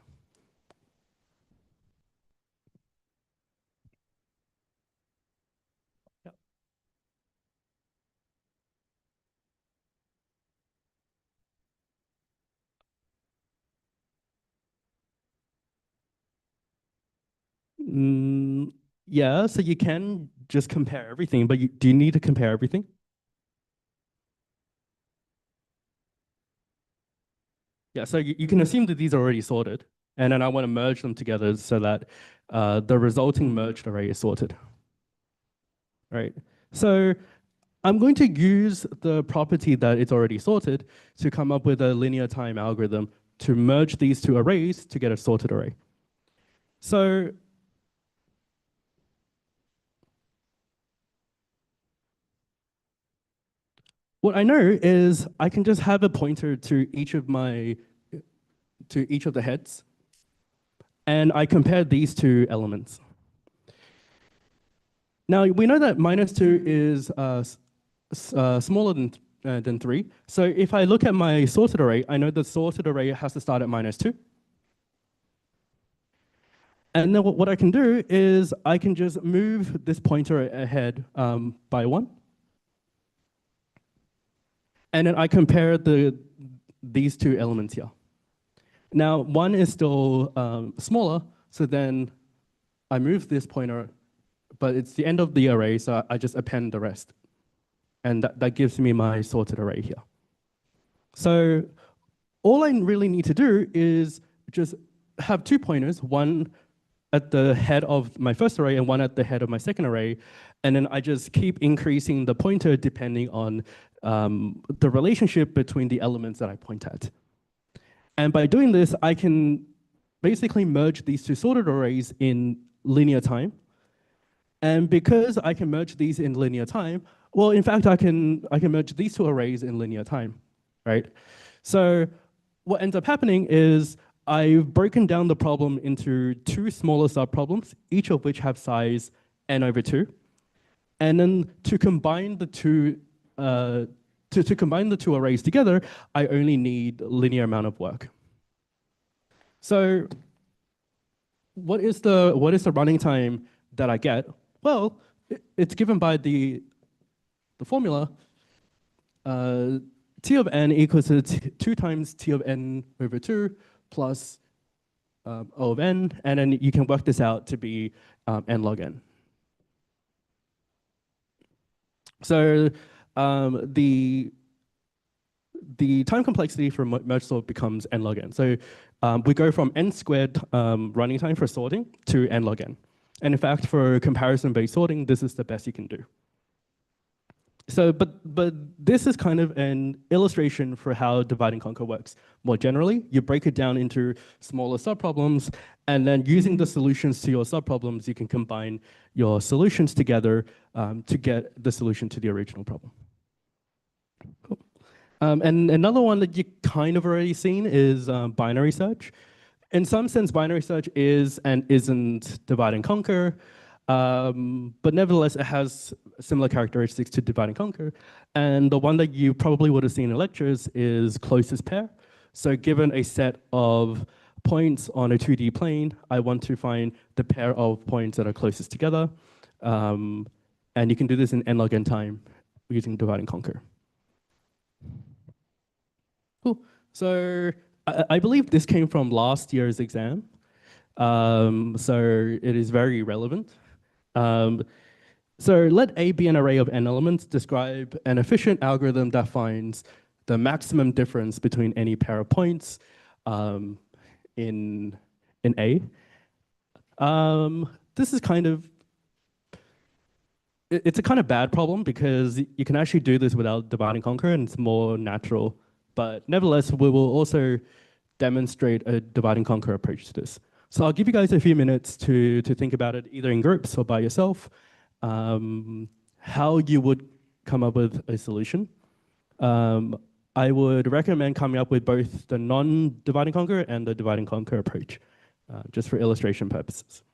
Mm, yeah, so you can just compare everything, but do you need to compare everything? Yeah, so you can assume that these are already sorted, and then I want to merge them together so that the resulting merged array is sorted. Right. So I'm going to use the property that it's already sorted to come up with a linear time algorithm to merge these two arrays to get a sorted array. So what I know is I can just have a pointer to each of the heads, and I compare these two elements. Now we know that -2 is smaller than 3. So if I look at my sorted array, I know the sorted array has to start at -2. And then what I can do is I can just move this pointer ahead by 1. And then I compare these two elements here. Now, 1 is still smaller, so then I move this pointer, but it's the end of the array, so I just append the rest. And that gives me my sorted array here. So all I really need to do is just have 2 pointers, one at the head of my first array and one at the head of my second array. And then I just keep increasing the pointer depending on the relationship between the elements that I point at. And by doing this, I can basically merge these two sorted arrays in linear time. And because I can merge these in linear time, well, in fact, I can merge these two arrays in linear time, right? So what ends up happening is I've broken down the problem into 2 smaller subproblems, each of which have size n/2. And then to combine the two arrays together, I only need a linear amount of work. So what is the running time that I get? Well, it's given by the formula. T of n equals to 2 times T of n/2 plus O of n, and then you can work this out to be n log n. So the time complexity for merge sort becomes n log n. So we go from n squared running time for sorting to n log n. And in fact, for comparison-based sorting, this is the best you can do. So, but this is kind of an illustration for how divide and conquer works. More generally, you break it down into smaller subproblems, and then using the solutions to your subproblems, you can combine your solutions together to get the solution to the original problem. Cool. And another one that you kind of already seen is binary search. In some sense, binary search is and isn't divide and conquer. But nevertheless, it has similar characteristics to divide and conquer. And the one that you probably would have seen in lectures is closest pair. So given a set of points on a 2D plane, I want to find the pair of points that are closest together. And you can do this in n log n time using divide and conquer. Cool. So I believe this came from last year's exam. So it is very relevant. So let A be an array of n elements. Describe an efficient algorithm that finds the maximum difference between any pair of points um, in A. This is kind of it's a kind of bad problem because you can actually do this without divide and conquer, and it's more natural. But nevertheless, we will also demonstrate a divide and conquer approach to this. So I'll give you guys a few minutes to think about it, either in groups or by yourself, how you would come up with a solution. Um, I would recommend coming up with both the non-divide and conquer and the divide and conquer approach, just for illustration purposes.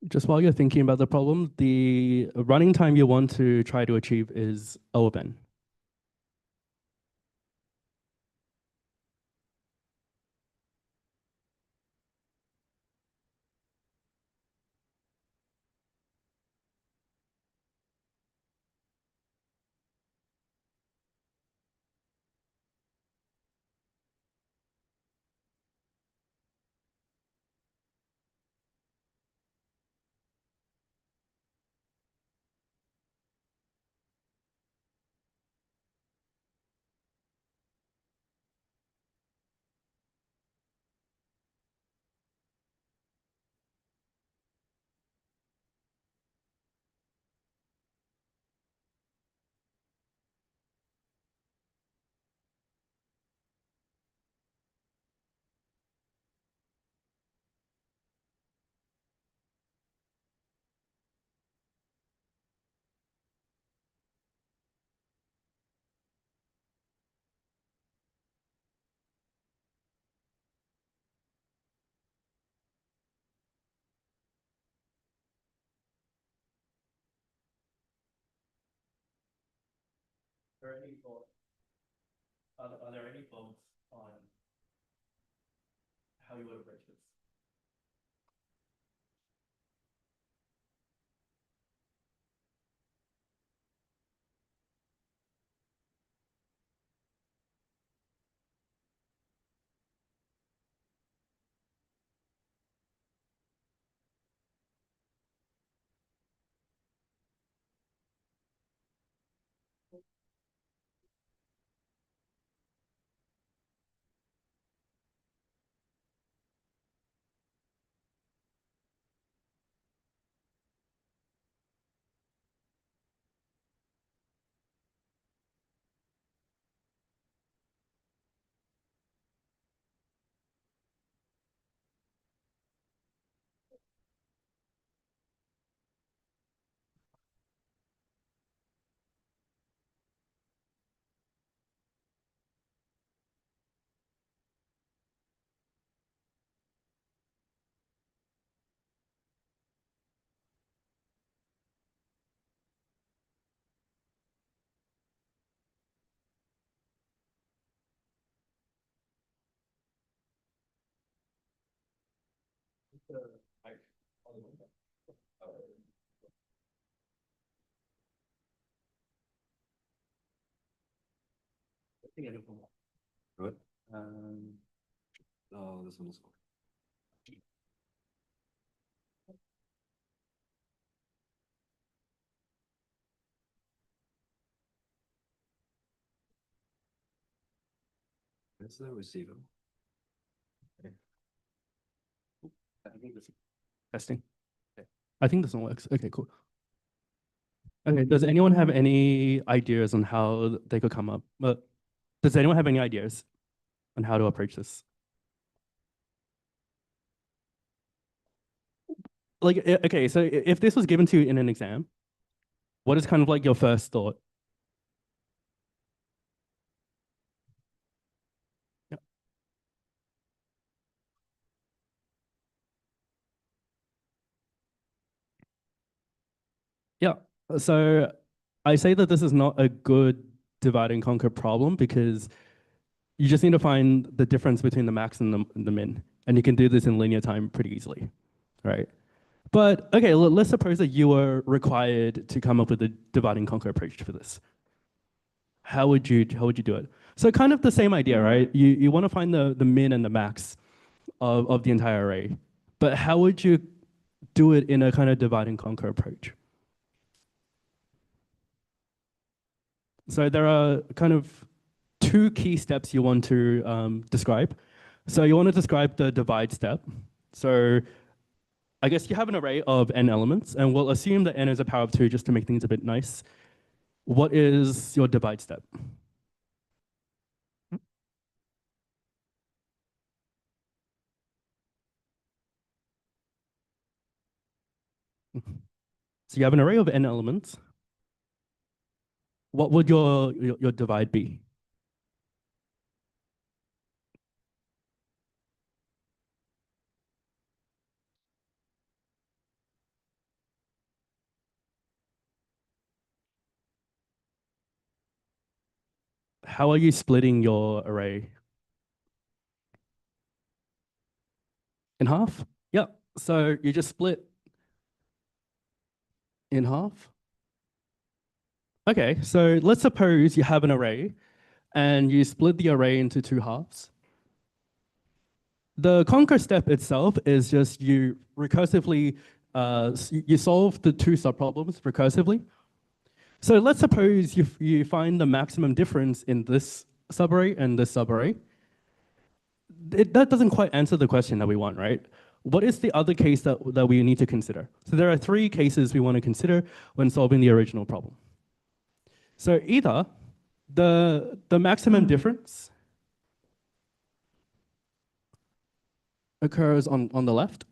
Just while you're thinking about the problem, the running time you want to try to achieve is O of n. Are there any thoughts on how you would approach this? Good. Oh, this one is. It's the receiver. I think this testing. I think this one works. Okay, cool. Okay, does anyone have any ideas on how they could come up? Does anyone have any ideas on how to approach this? Like, okay, so if this was given to you in an exam, what is kind of like your first thought? Yeah. Yeah. So I say that this is not a good divide and conquer problem because you just need to find the difference between the max and the min. And you can do this in linear time pretty easily, right? But okay, let's suppose that you were required to come up with a divide and conquer approach for this. How would you do it? So kind of the same idea, right? You want to find the min and the max of the entire array. But how would you do it in a kind of divide and conquer approach? So there are kind of two key steps you want to describe. So you want to describe the divide step. So I guess you have an array of n elements, and we'll assume that n is a power of 2 just to make things a bit nice. What is your divide step? So you have an array of n elements. What would your divide be? How are you splitting your array? In half? Yep. So you just split in half. Okay, so let's suppose you have an array and you split the array into two halves. The conquer step itself is just you recursively, you solve the two subproblems recursively. So let's suppose you find the maximum difference in this subarray and this subarray. That doesn't quite answer the question that we want, right? What is the other case that we need to consider? So there are three cases we want to consider when solving the original problem. So either the maximum difference occurs on the left.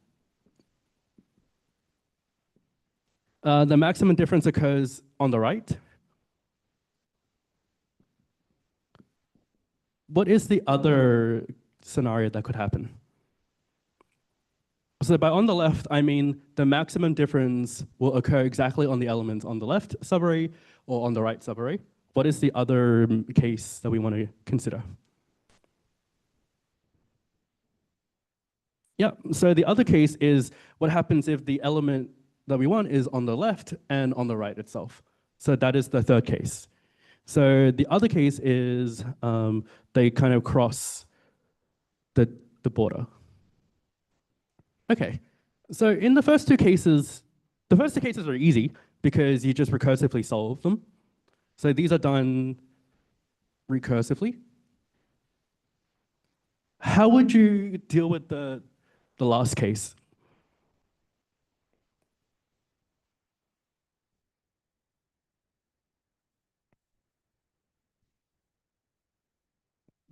The maximum difference occurs on the right. What is the other scenario that could happen? So by on the left, I mean the maximum difference will occur exactly on the element on the left subarray or on the right subarray. What is the other case that we want to consider? Yeah, so the other case is what happens if the element that we want is on the left and on the right itself. So that is the third case. So the other case is they kind of cross the border. Okay, so in the first two cases, the first two cases are easy because you just recursively solve them. So these are done recursively. How would you deal with the last case?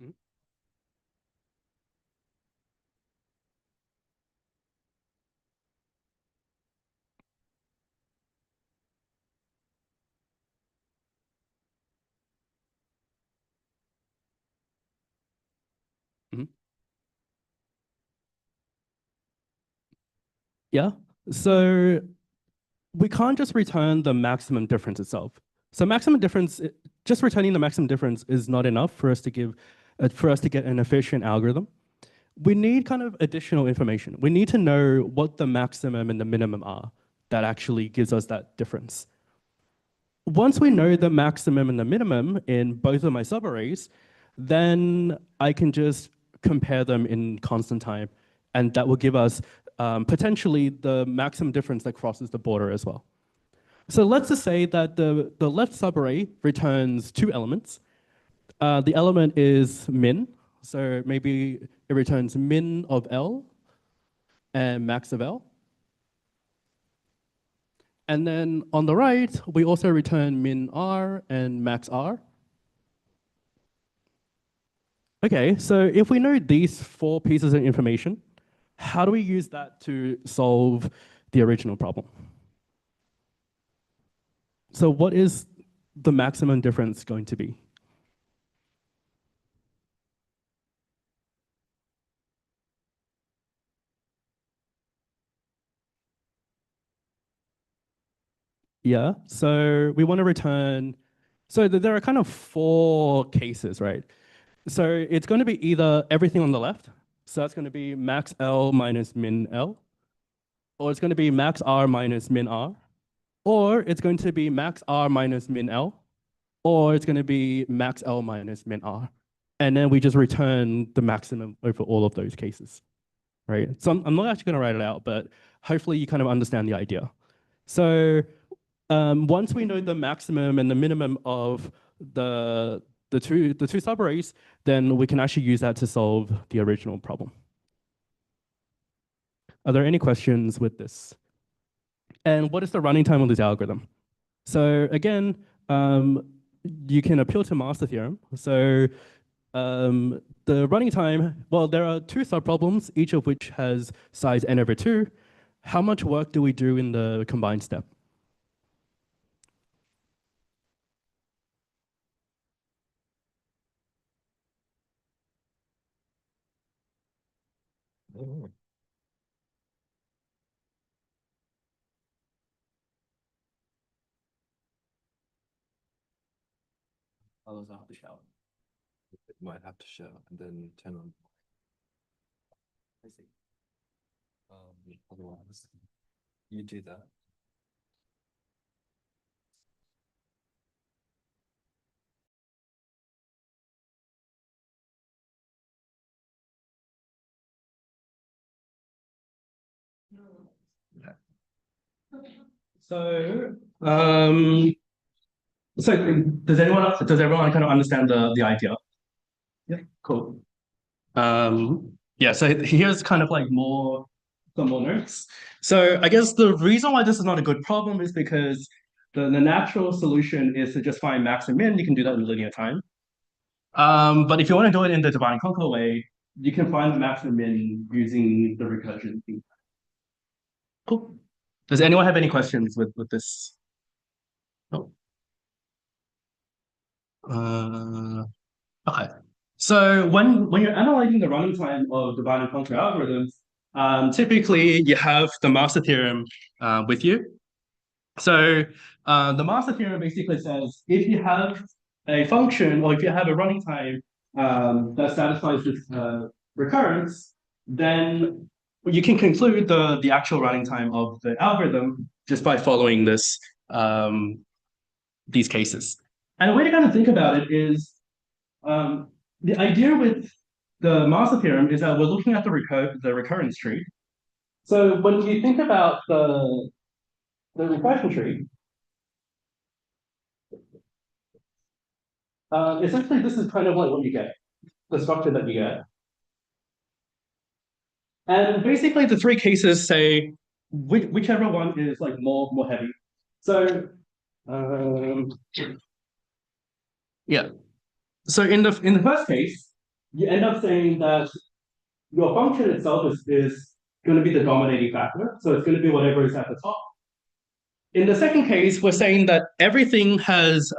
Mhm. Mhm. Yeah, so we can't just return the maximum difference itself. So maximum difference, just returning the maximum difference is not enough for us to give, for us to get an efficient algorithm. We need kind of additional information. We need to know what the maximum and the minimum are that actually gives us that difference. Once we know the maximum and the minimum in both of my subarrays, then I can just compare them in constant time, and that will give us potentially the maximum difference that crosses the border as well. So let's just say that the left subarray returns two elements. The element is min, so maybe it returns min of L and max of L. And then on the right, we also return min R and max R. Okay, so if we know these four pieces of information, how do we use that to solve the original problem? So what is the maximum difference going to be? Yeah, so we want to return, so there are kind of four cases, right? So it's going to be either everything on the left, so that's going to be max L minus min L, or it's going to be max R minus min R, or it's going to be max R minus min L, or it's going to be max L minus min R. And then we just return the maximum over all of those cases, right? So I'm not actually going to write it out, but hopefully you kind of understand the idea. So once we know the maximum and the minimum of the two subarrays, then we can actually use that to solve the original problem. Are there any questions with this? And what is the running time of this algorithm? So again, you can appeal to master theorem. So the running time, well, there are two subproblems, each of which has size n over 2. How much work do we do in the combined step? I was out the shower. It might have to show and then turn on. I see. Otherwise, you do that. So, does everyone kind of understand the idea? Yeah, cool. Yeah, so here's kind of like some more notes. So I guess the reason why this is not a good problem is because the natural solution is to just find max and min. You can do that in linear time. But if you want to do it in the divide and conquer way, you can find the max and min using the recursion thing. Cool. Does anyone have any questions with this? No. Okay. So when you're analyzing the running time of divide and conquer algorithms, typically you have the master theorem with you. So the master theorem basically says if you have a function or if you have a running time that satisfies this recurrence, then you can conclude the actual running time of the algorithm just by following these cases. And the way to kind of think about it is the idea with the master theorem is that we're looking at the recurrence tree. So when you think about the recursion tree, essentially this is kind of like what you get, the structure that you get. And basically the three cases say whichever one is like more heavy. So yeah. So in the first case, you end up saying that your function itself is going to be the dominating factor. So it's going to be whatever is at the top. In the second case, we're saying that everything has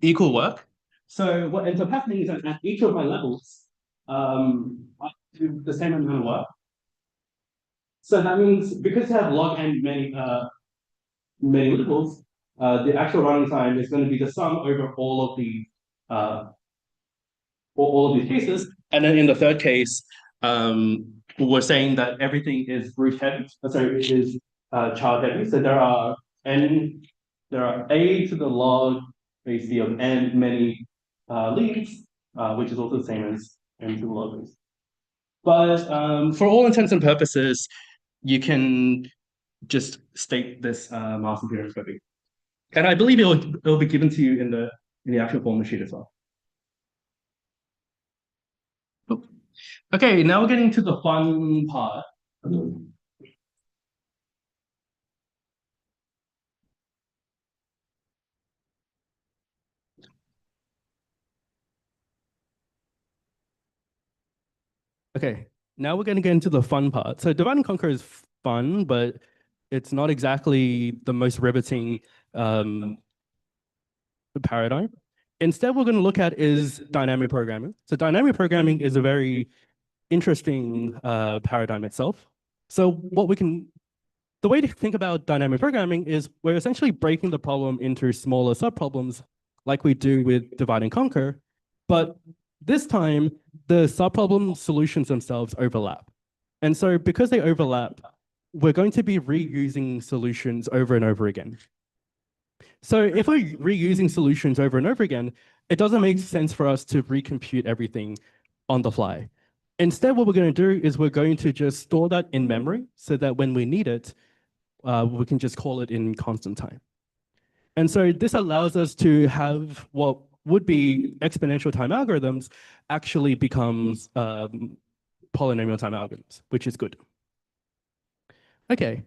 equal work. So what ends up happening is that at each of my levels, I do the same amount of work. So that means because you have log n many levels, the actual running time is going to be the sum over all of these cases. And then in the third case, we're saying that everything is root heavy. Sorry, it is child heavy. So there are a to the log basically of n many leads, which is also the same as n to the log. But for all intents and purposes, you can just state this master theorem perfectly. And I believe it'll be given to you in the actual formula sheet as well. Okay, now we're getting to the fun part. Okay, now we're going to get into the fun part. So divide and conquer is fun, but it's not exactly the most riveting paradigm. Instead, we're going to look at is dynamic programming. So dynamic programming is a very interesting paradigm itself. So the way to think about dynamic programming is we're essentially breaking the problem into smaller subproblems like we do with divide and conquer, but this time the subproblem solutions themselves overlap. And so because they overlap, we're going to be reusing solutions over and over again. So if we're reusing solutions over and over again, it doesn't make sense for us to recompute everything on the fly. Instead, what we're going to do is we're going to just store that in memory so that when we need it, we can just call it in constant time. And so this allows us to have what would be exponential time algorithms actually becomes polynomial time algorithms, which is good. Okay.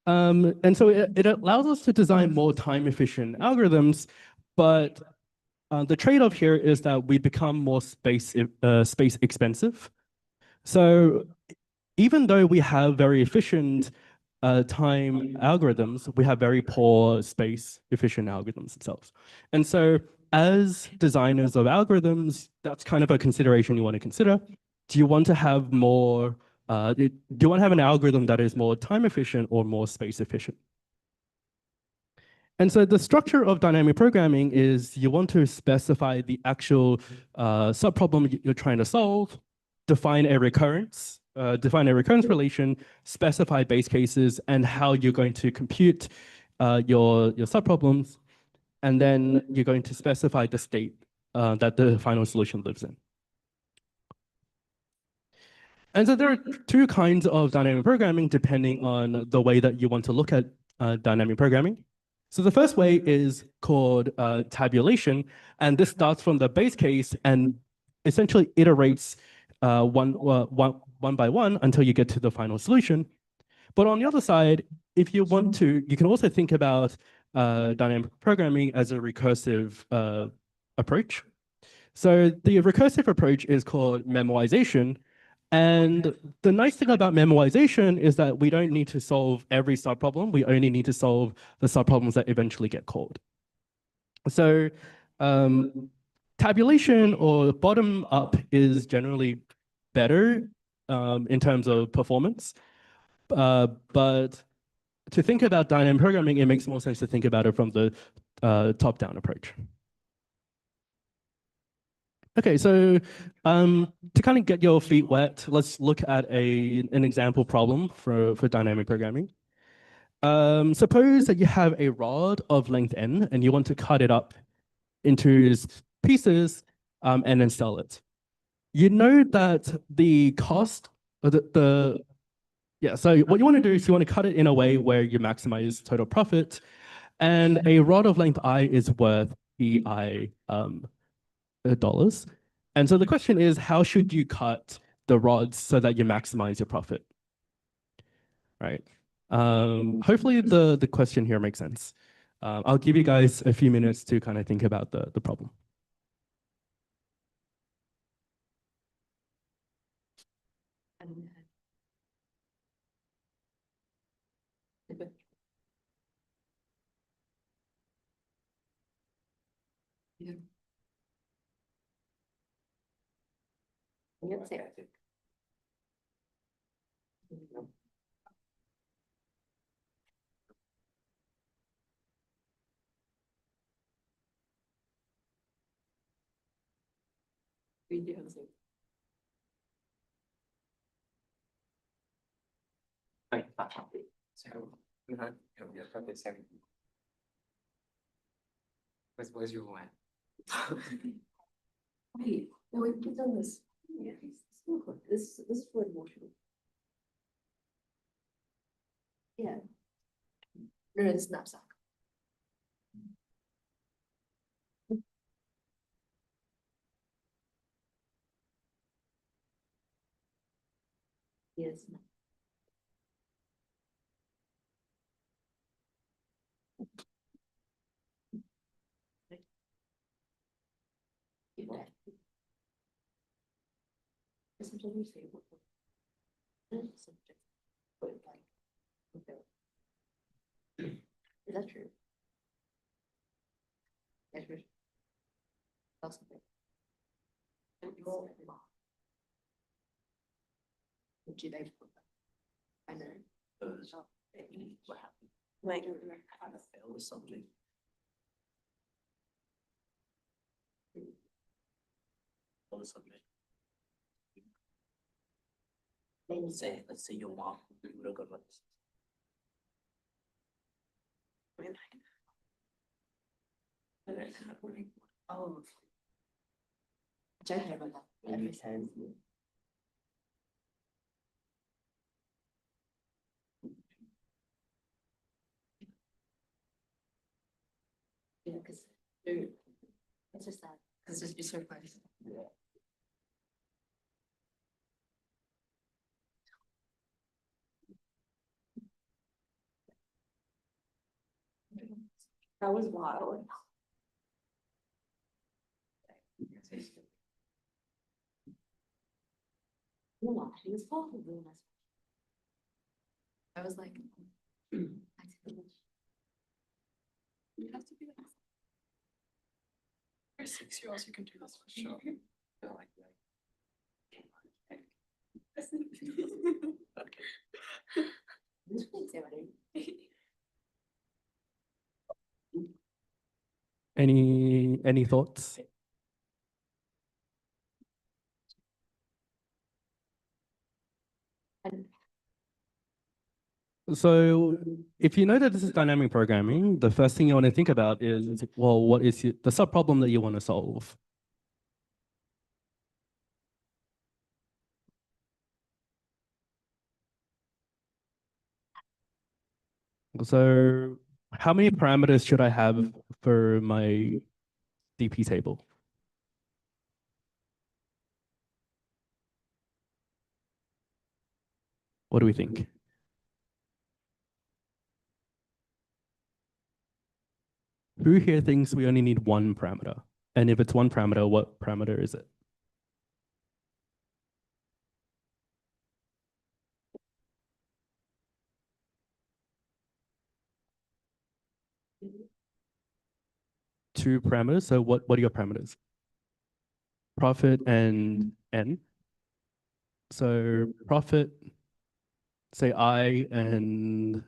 And so it allows us to design more time efficient algorithms, but the trade-off here is that we become more space expensive. So even though we have very efficient time algorithms, we have very poor space efficient algorithms themselves. And so as designers of algorithms, that's kind of a consideration you want to consider. Do you want to have more, do you want to have an algorithm that is more time efficient or more space efficient? And so the structure of dynamic programming is you want to specify the actual subproblem you're trying to solve, define a recurrence relation, specify base cases, and how you're going to compute your subproblems, and then you're going to specify the state that the final solution lives in. And so there are two kinds of dynamic programming depending on the way that you want to look at dynamic programming. So the first way is called tabulation, and this starts from the base case and essentially iterates one by one until you get to the final solution. But on the other side, if you want to, you can also think about dynamic programming as a recursive approach. So the recursive approach is called memoization. And the nice thing about memoization is that we don't need to solve every subproblem. We only need to solve the subproblems that eventually get called. So tabulation or bottom up is generally better in terms of performance. But to think about dynamic programming, it makes more sense to think about it from the top-down approach. Okay, so to kind of get your feet wet, let's look at an example problem for dynamic programming. Suppose that you have a rod of length n and you want to cut it up into pieces and then sell it. You know that the cost of so what you want to do is you want to cut it in a way where you maximize total profit, and a rod of length I is worth EI dollars. And so the question is, how should you cut the rods so that you maximize your profit? Right. Hopefully the question here makes sense. I'll give you guys a few minutes to kind of think about the problem. Yeah. Where's your one? Wait, no, we've done this. Yeah, this is for emotional. Yeah. No, it's knapsack. Yes. Is that true? That's true. That's okay. Would you like? I know. What happened? Like, I failed with something. On something. Let's say your mom would have got like this. oh. Check about that. Every time. Yeah, because it's just that, because it's so close. Yeah. That was wild. No, he was probably really nice. I was like, I did it. You have to be like. For 6-year-olds, you can do this for sure. They're like, okay. This one's already. Any thoughts? And So if you know that this is dynamic programming, the first thing you want to think about is, well, what is the subproblem that you want to solve? So how many parameters should I have for my DP table? What do we think? Who here thinks we only need one parameter? And if it's one parameter, what parameter is it? Two parameters. So what are your parameters? Profit and N. So profit, say I, and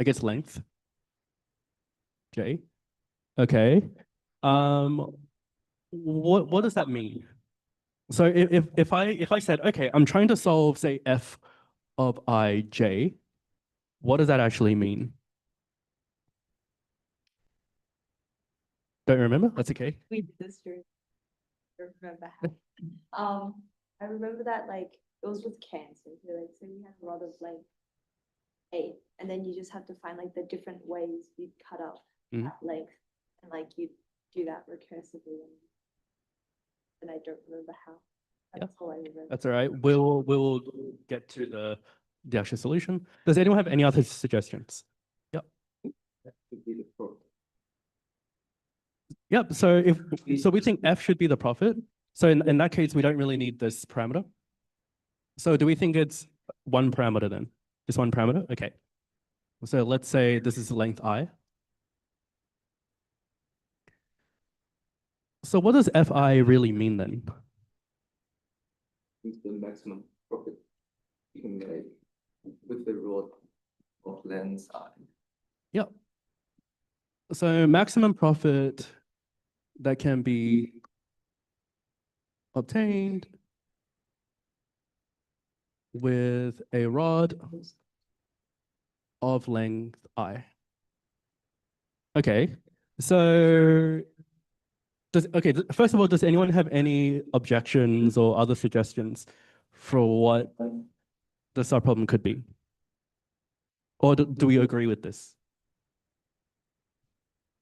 I guess length. J. Okay. What does that mean? So if I said, okay, I'm trying to solve, say, f of I, j, what does that actually mean? Don't remember? That's okay. we did this during. I remember I remember that like it was with cancer. Like so we had a lot of like A, and then you just have to find like the different ways you cut up that length, and like you do that recursively. And I don't remember how. That's all I remember. That's all right. We'll get to the actual solution. Does anyone have any other suggestions? Yep. Yep. So we think f should be the profit. So in that case, we don't really need this parameter. So do we think it's one parameter then? Just one parameter? Okay. So let's say this is length I. So what does fi really mean then? It's the maximum profit you can make with the rod of length I. Yep. So maximum profit that can be obtained with a rod of length I. Okay, so first of all, does anyone have any objections or other suggestions for what the subproblem could be? Or do we agree with this?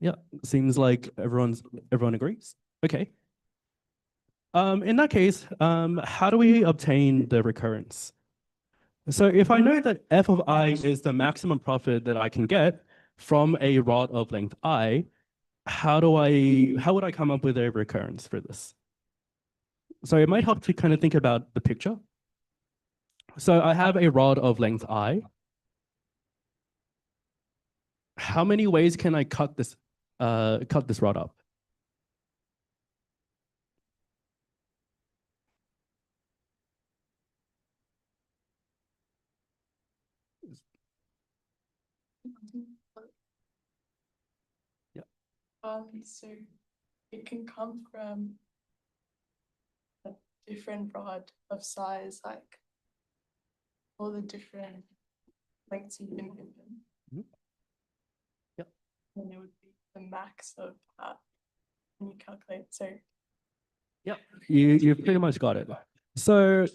Yeah, seems like everyone agrees. Okay. In that case, how do we obtain the recurrence? So if I know that f of I is the maximum profit that I can get from a rod of length I, how would I come up with a recurrence for this? So it might help to kind of think about the picture. So I have a rod of length I. How many ways can I cut this rod up? Yeah. So it can come from a different rod of size, like all the different lengths you've been given. Mhm. Yep. And it would be the max of that when you calculate. So Yep, you've pretty much got it. So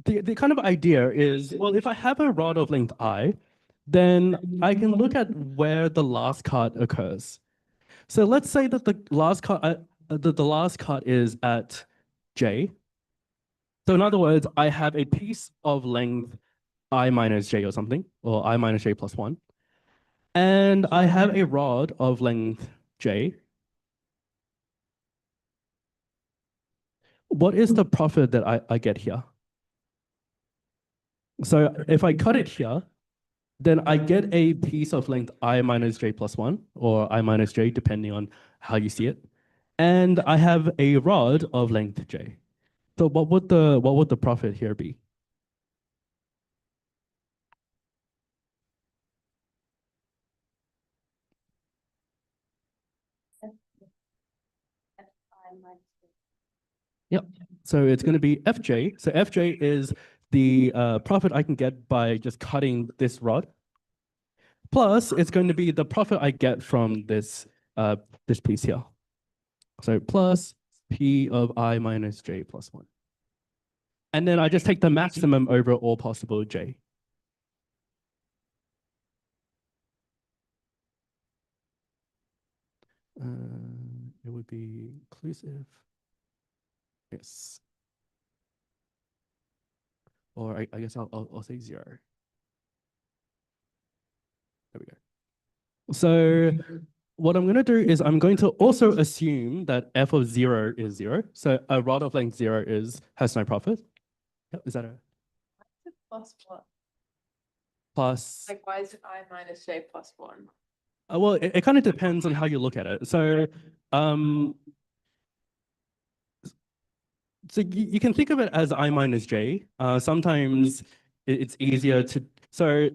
the kind of idea is, well, if I have a rod of length I, then I can look at where the last cut occurs. So let's say that the last cut is at J. So in other words, I have a piece of length I minus J or something, or I minus J plus 1. And I have a rod of length J. What is the profit that I get here? So if I cut it here, then I get a piece of length I minus J plus 1, or I minus J, depending on how you see it. And I have a rod of length J. So what would the profit here be? Yep. So it's going to be FJ. So FJ is the profit I can get by just cutting this rod. Plus, it's going to be the profit I get from this piece here. So plus P of I minus J plus 1. And then I just take the maximum over all possible J. It would be inclusive. Yes. Or I guess I'll say 0. There we go. So what I'm going to do is I'm going to also assume that f of 0 is 0. So a rod of length 0 has no profit. Yep, is that a plus what? plus? Like why is it I minus J plus 1? Well, it kind of depends on how you look at it. So you can think of it as I minus J. Sometimes it's easier to, so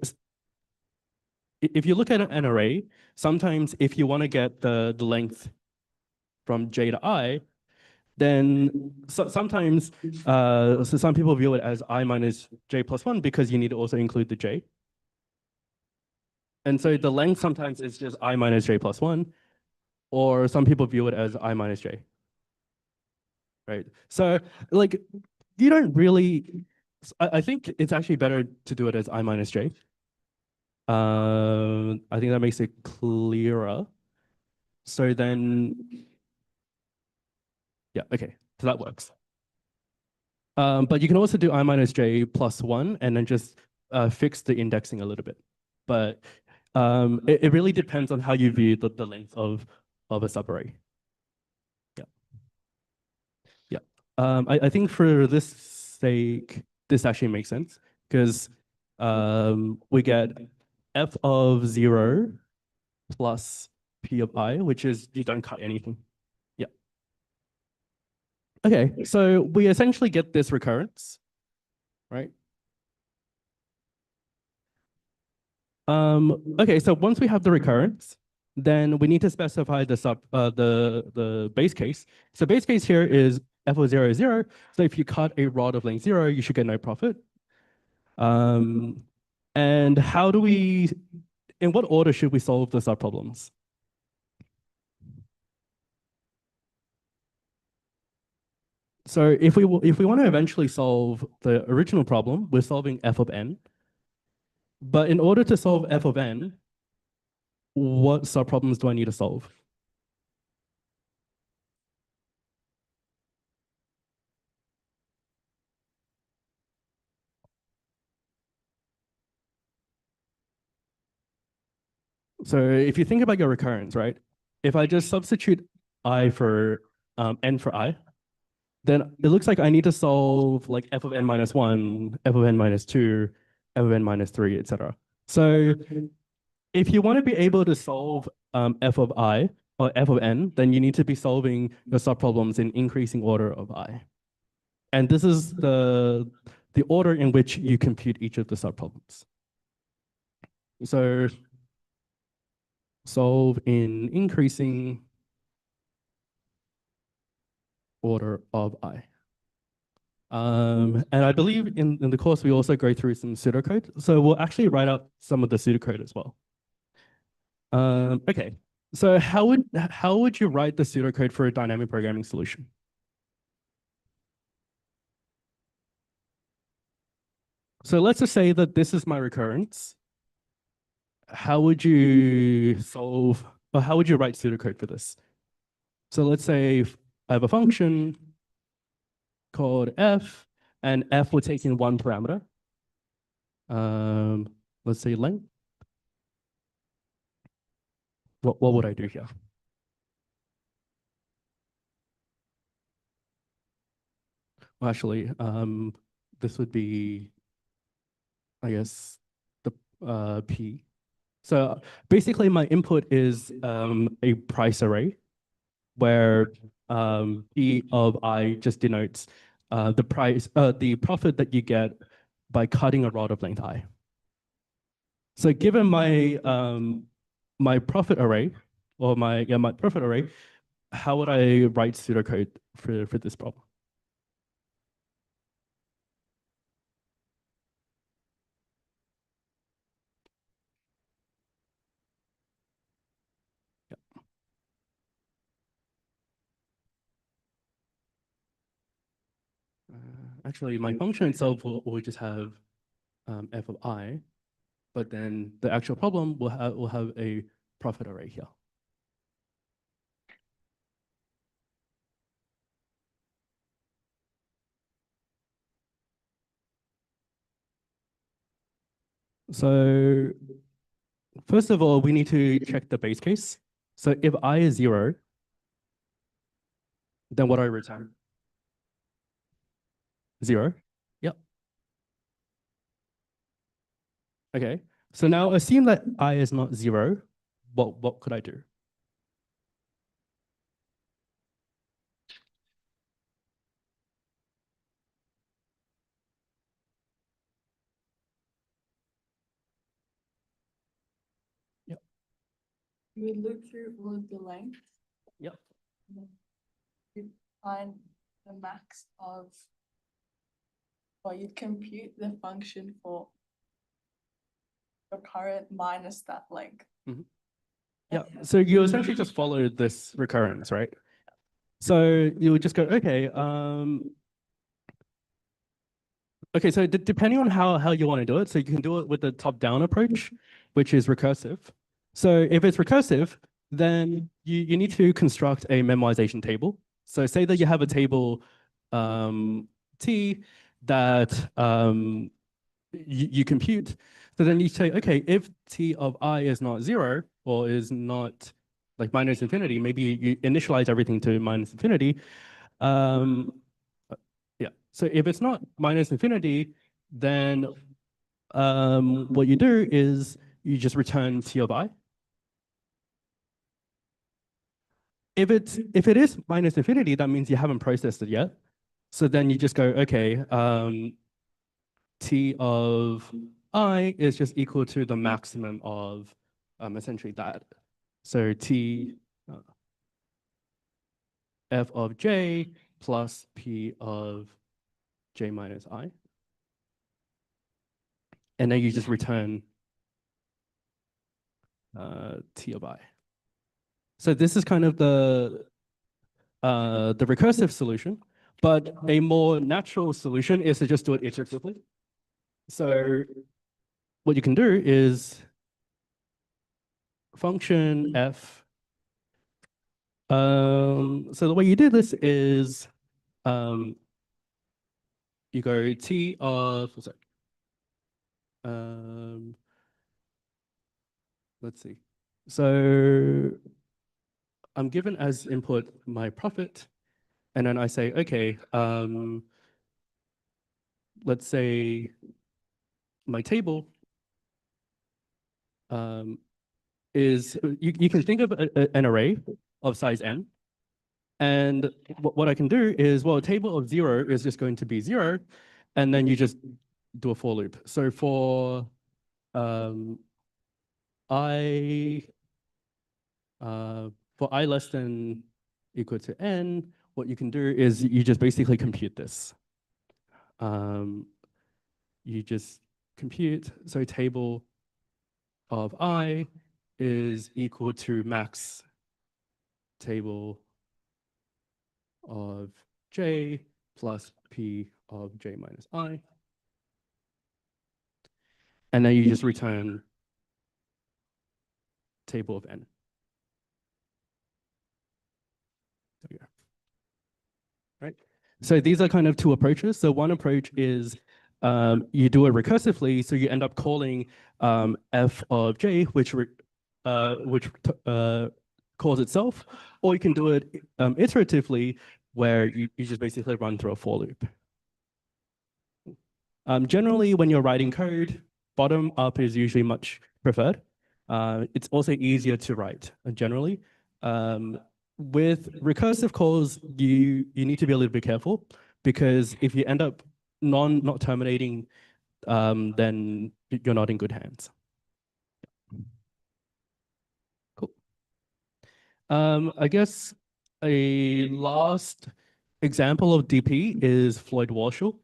if you look at an array, sometimes if you want to get the length from J to I, then sometimes, so some people view it as I minus J plus 1 because you need to also include the J. And so the length sometimes is just I minus J plus 1, or some people view it as I minus J. Right? So like, you don't really, I think it's actually better to do it as I minus J. I think that makes it clearer. So then, yeah, okay, so that works. But you can also do I minus J plus 1 and then just fix the indexing a little bit. But it really depends on how you view the length of a subarray. Yeah. Yeah. I think for this sake, this actually makes sense because we get f of 0 plus p of I, which is you don't cut anything. Yeah. Okay, so we essentially get this recurrence, right? Okay, so once we have the recurrence, then we need to specify the base case. So base case here is f of 0 is 0. So if you cut a rod of length 0, you should get no profit. And how do we, in what order should we solve the subproblems? So if we want to eventually solve the original problem, we're solving f of n. But in order to solve f of n, what subproblems do I need to solve? So if you think about your recurrence, right? If I just substitute I for n for I, then it looks like I need to solve like f of n minus 1, f of n minus 2, f of n minus 3, etc. So if you want to be able to solve f of I or f of n, then you need to be solving your subproblems in increasing order of I. And this is the order in which you compute each of the subproblems. So solve in increasing order of I. And I believe in the course, we also go through some pseudocode. So we'll actually write out some of the pseudocode as well. Okay, so how would you write the pseudocode for a dynamic programming solution? So let's just say that this is my recurrence. How would you solve, or how would you write pseudocode for this? So let's say I have a function called f, and f will take in one parameter. Let's say length. What would I do here? Well, actually, this would be, I guess, the p. So basically, my input is a price array where p of I just denotes the price, the profit that you get by cutting a rod of length I. So given my my profit array, or my profit array, how would I write pseudocode for this problem? Actually, my function itself will just have f of I, but then the actual problem will have a profit array here. So first of all, we need to check the base case. So if I is 0, then what do I return? 0. Yep. Okay. So now assume that I is not 0. What could I do? Yep. You would look through all of the lengths. Yep. And then you find the max of, or you compute the function for the current minus that length. Yeah. So you essentially just follow this recurrence, right? So you would just go, okay, okay, so depending on how you want to do it, so you can do it with the top-down approach, which is recursive. So if it's recursive, then you need to construct a memoization table. So say that you have a table T that you compute. So then you say, okay, if T of I is not 0 or is not like minus infinity, maybe you initialize everything to minus infinity. Yeah. So if it's not minus infinity, then what you do is you just return T of I. If it is minus infinity, that means you haven't processed it yet. So then you just go, okay, T of I is just equal to the maximum of essentially that. So T f of j plus P of j minus I. And then you just return T of I. So this is kind of the recursive solution, but a more natural solution is to just do it iteratively. So what you can do is function f. So the way you do this is you go T of, sorry. Let's see. So I'm given as input my profit, And then I say, okay, let's say my table is, you can think of an array of size n. And what I can do is, well, a table of 0 is just going to be 0, and then you just do a for loop. So for I, for I less than equal to n, what you can do is you just basically compute this. You just compute, so table of I is equal to max table of j plus p of j minus I. And then you just return table of n. There we go. Right? So these are kind of two approaches. So one approach is you do it recursively, so you end up calling f of j, which calls itself, or you can do it iteratively, where you just basically run through a for loop. Generally, when you're writing code, bottom up is usually much preferred. It's also easier to write generally. With recursive calls, you need to be a little bit careful, because if you end up not terminating, then you're not in good hands. Cool. I guess a last example of DP is Floyd-Warshall.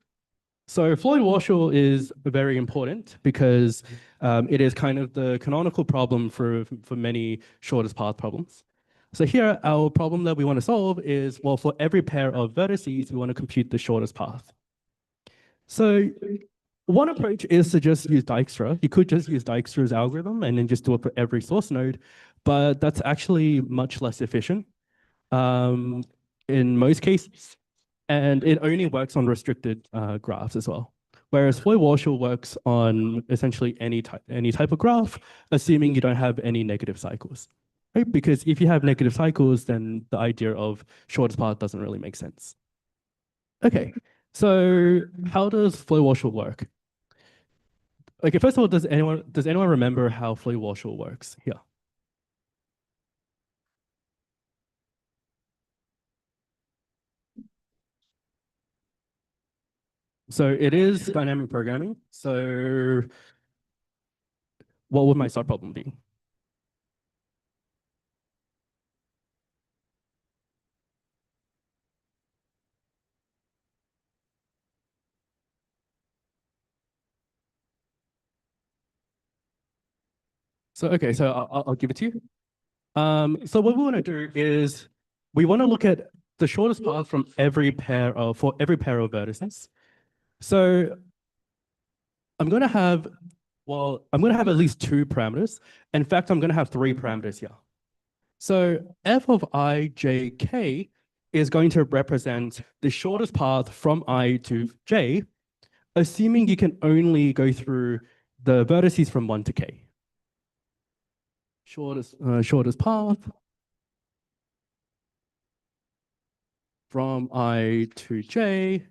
So Floyd-Warshall is very important because it is kind of the canonical problem for many shortest path problems. So here, our problem that we want to solve is, well, for every pair of vertices, we want to compute the shortest path. So one approach is to just use Dijkstra. You could just use Dijkstra's algorithm and then just do it for every source node, but that's actually much less efficient in most cases. And it only works on restricted graphs as well. Whereas Floyd-Warshall works on essentially any type of graph, assuming you don't have any negative cycles. Right? Because if you have negative cycles, then the idea of shortest path doesn't really make sense. Okay, so how does Floyd-Warshall work? Okay, first of all, does anyone remember how Floyd-Warshall works here? So it is dynamic programming. So what would my start problem be? So, okay, so I'll give it to you. So what we want to do is we want to look at the shortest path from every pair of, for every pair of vertices. So I'm going to have, well, I'm going to have at least 2 parameters. In fact, I'm going to have 3 parameters here. So f of I, j, k is going to represent the shortest path from I to j, assuming you can only go through the vertices from 1 to k. Shortest path from I to j,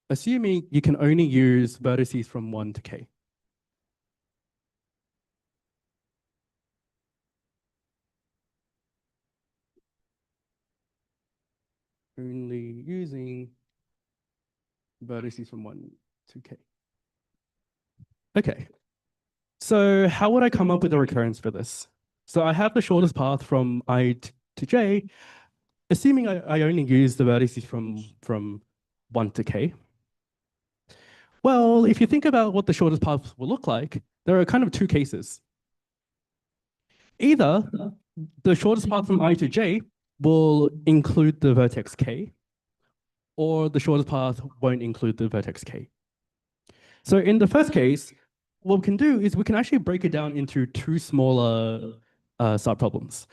assuming you can only use vertices from 1 to k. Only using vertices from 1 to k. Okay, so how would I come up with a recurrence for this? So I have the shortest path from I to j, assuming I only use the vertices from 1 to k. Well, if you think about what the shortest path will look like, there are kind of 2 cases. Either the shortest path from I to j will include the vertex k, or the shortest path won't include the vertex k. So in the first case, what we can do is we can actually break it down into 2 smaller subproblems.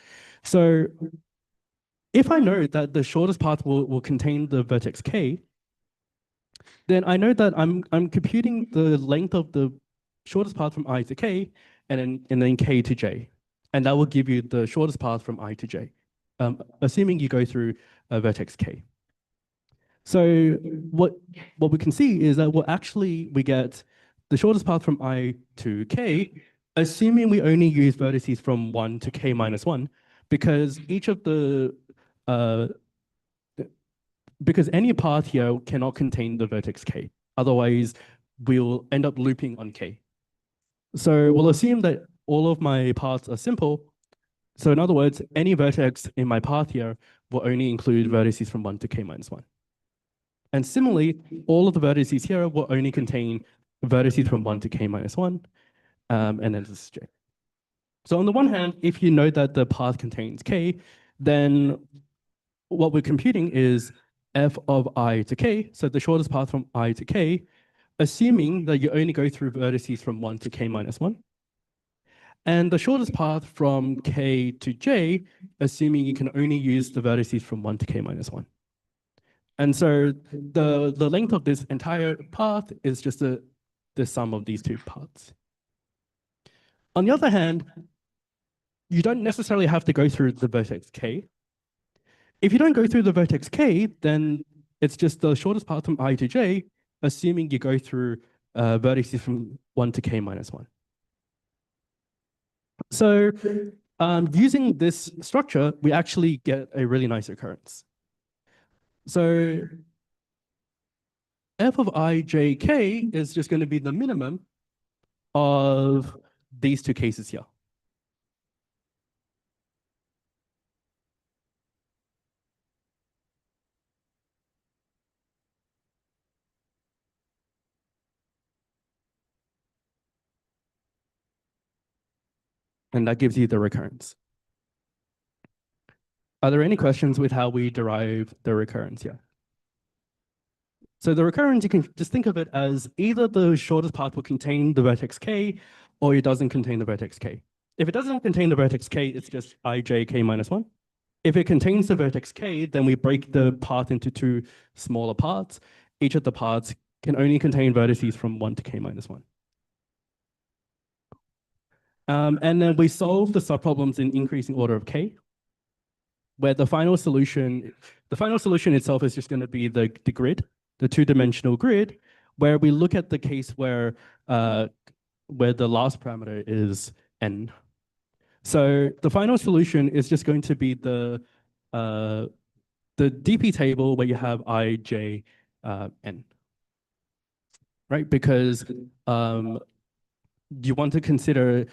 So if I know that the shortest path will contain the vertex k, then I know that I'm computing the length of the shortest path from I to k, and then k to j. And that will give you the shortest path from I to j, assuming you go through vertex k. So what we can see is that we get the shortest path from I to K, assuming we only use vertices from 1 to K minus 1, because each of the because any path here cannot contain the vertex K. Otherwise, we'll end up looping on K. So we'll assume that all of my paths are simple. So in other words, any vertex in my path here will only include vertices from 1 to K minus 1. And similarly, all of the vertices here will only contain vertices from 1 to K minus 1, and then this is J. So on the one hand, if you know that the path contains K, then what we're computing is f of I to K, so the shortest path from I to K, assuming that you only go through vertices from 1 to K minus 1. And the shortest path from K to J, assuming you can only use the vertices from 1 to K minus 1. And so the length of this entire path is just the sum of these two paths. On the other hand, you don't necessarily have to go through the vertex K. If you don't go through the vertex K, then it's just the shortest path from I to J, assuming you go through vertices from 1 to K minus 1. So using this structure, we actually get a really nice occurrence. So f of ijk is just going to be the minimum of these two cases here. And that gives you the recurrence. Are there any questions with how we derive the recurrence here? So the recurrence, you can just think of it as either the shortest path will contain the vertex K, or it doesn't contain the vertex K. If it doesn't contain the vertex K, it's just ijk minus 1. If it contains the vertex K, then we break the path into two smaller parts. Each of the parts can only contain vertices from 1 to K minus 1. And then we solve the subproblems in increasing order of K, where the final solution itself is just going to be the grid, the two-dimensional grid, where we look at the case where the last parameter is n. So the final solution is just going to be the DP table where you have I, J, n, right? Because you want to consider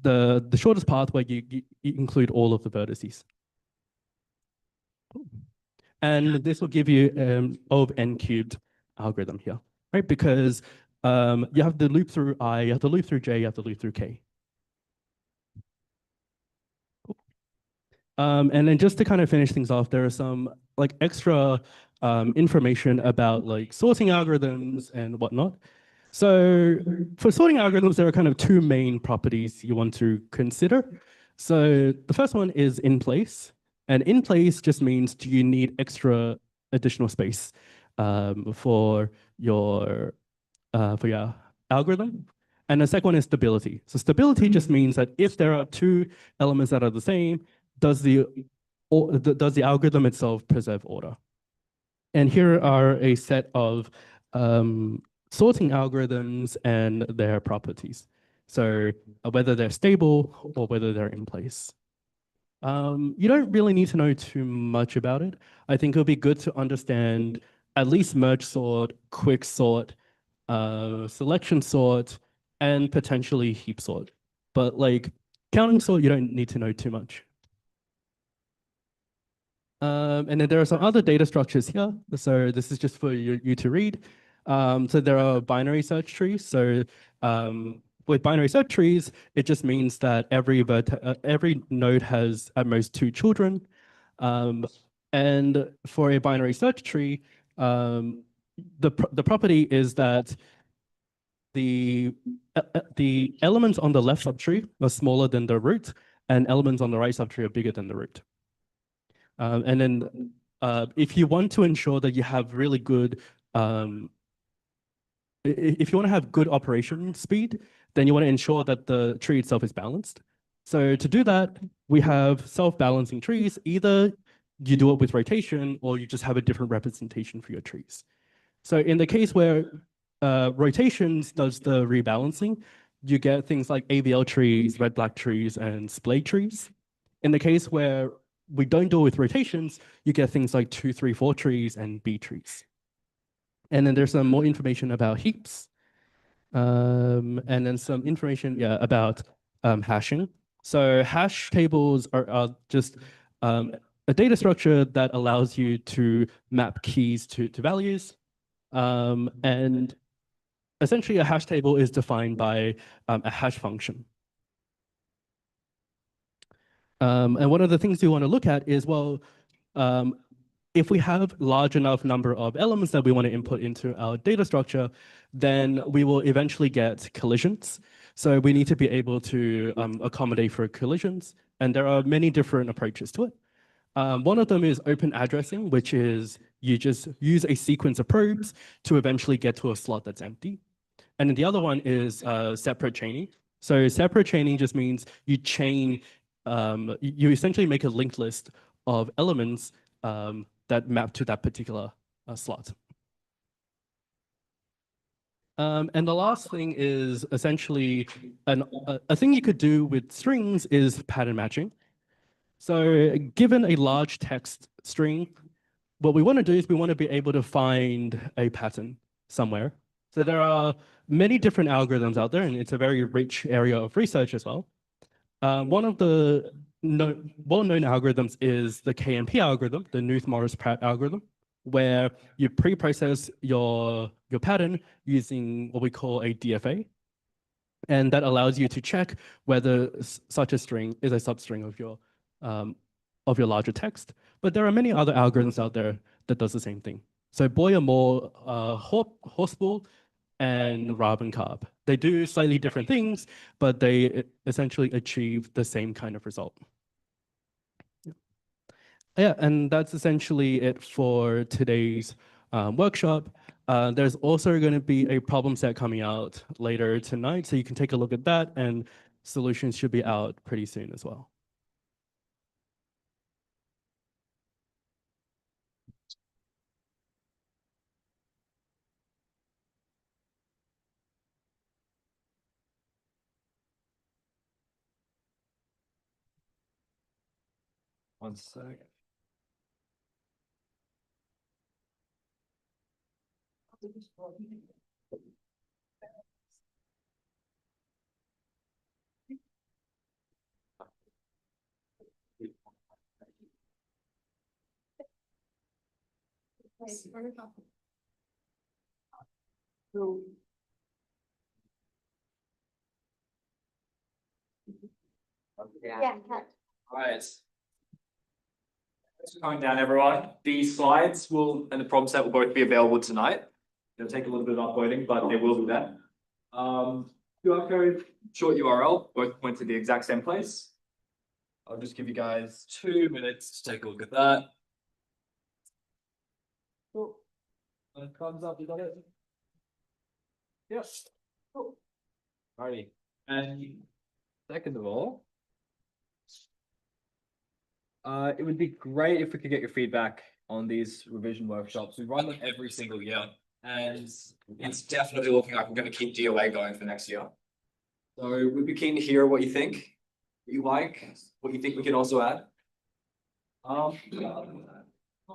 the shortest path where you include all of the vertices. And this will give you O of n cubed algorithm here, right? Because you have the loop through I, you have the loop through J, you have the loop through K. And then just to kind of finish things off, there are some like extra information about like sorting algorithms and whatnot. So for sorting algorithms, there are kind of two main properties you want to consider. So the first one is in place. And in place just means, do you need extra additional space for your algorithm? And the second one is stability. So stability just means that if there are two elements that are the same, does the algorithm itself preserve order? And here are a set of sorting algorithms and their properties. So whether they're stable or whether they're in place. You don't really need to know too much about it. I think it'll be good to understand at least merge sort, quick sort, selection sort, and potentially heap sort. But like counting sort, you don't need to know too much. And then there are some other data structures here. So this is just for you to read. So there are binary search trees. So with binary search trees, it just means that every node has at most 2 children. And for a binary search tree, the property is that the elements on the left subtree are smaller than the root, and elements on the right subtree are bigger than the root. And then if you want to ensure that you have really good, if you want to have good operation speed, then you want to ensure that the tree itself is balanced. So to do that, we have self-balancing trees. Either you do it with rotation, or you just have a different representation for your trees. So in the case where rotations does the rebalancing, you get things like AVL trees, red-black trees, and splay trees. In the case where we don't do it with rotations, you get things like 2, 3, 4 trees and B trees. And then there's some more information about heaps. And then some information, about hashing. So hash tables are just a data structure that allows you to map keys to values. And essentially a hash table is defined by a hash function. And one of the things we want to look at is, well, if we have large enough number of elements that we want to input into our data structure, then we will eventually get collisions. So we need to be able to accommodate for collisions. And there are many different approaches to it. One of them is open addressing, which is you just use a sequence of probes to eventually get to a slot that's empty. And then the other one is separate chaining. So separate chaining just means you chain, you essentially make a linked list of elements that map to that particular slot. And the last thing is essentially a thing you could do with strings is pattern matching. So given a large text string, what we want to do is we want to be able to find a pattern somewhere. So there are many different algorithms out there, and it's a very rich area of research as well. One of the well-known algorithms is the KMP algorithm, the Knuth-Morris-Pratt algorithm, where you pre-process your pattern using what we call a DFA. And that allows you to check whether such a string is a substring of your larger text. But there are many other algorithms out there that does the same thing. So Boyer-Moore, Horspool, and Raben-Karp. They do slightly different things, but they essentially achieve the same kind of result. Yeah, and that's essentially it for today's workshop. There's also going to be a problem set coming out later tonight, so you can take a look at that, and solutions should be out pretty soon as well. One second. Yeah. Right. Thanks for coming down, everyone. The slides and the problem set will both be available tonight. It'll take a little bit of uploading, but they will be there. QR code, short URL, both point to the exact same place. I'll just give you guys 2 minutes to take a look at that. Cool. Thumbs up, you got it? Yes. Cool. Alrighty. And second of all, it would be great if we could get your feedback on these revision workshops. We run them every single year, and it's definitely looking like we're going to keep DOA going for next year. So we'd be keen to hear what you think, what you like, what you think we can also add. Not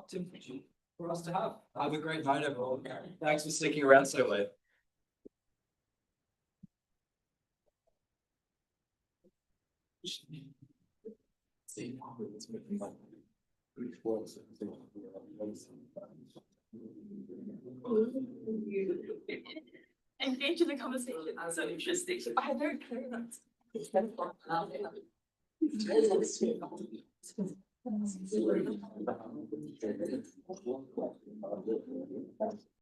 too much for us to have. Have a great night, everyone. Thanks for sticking around so late. Engage in the conversation. That's so interesting. I don't care that.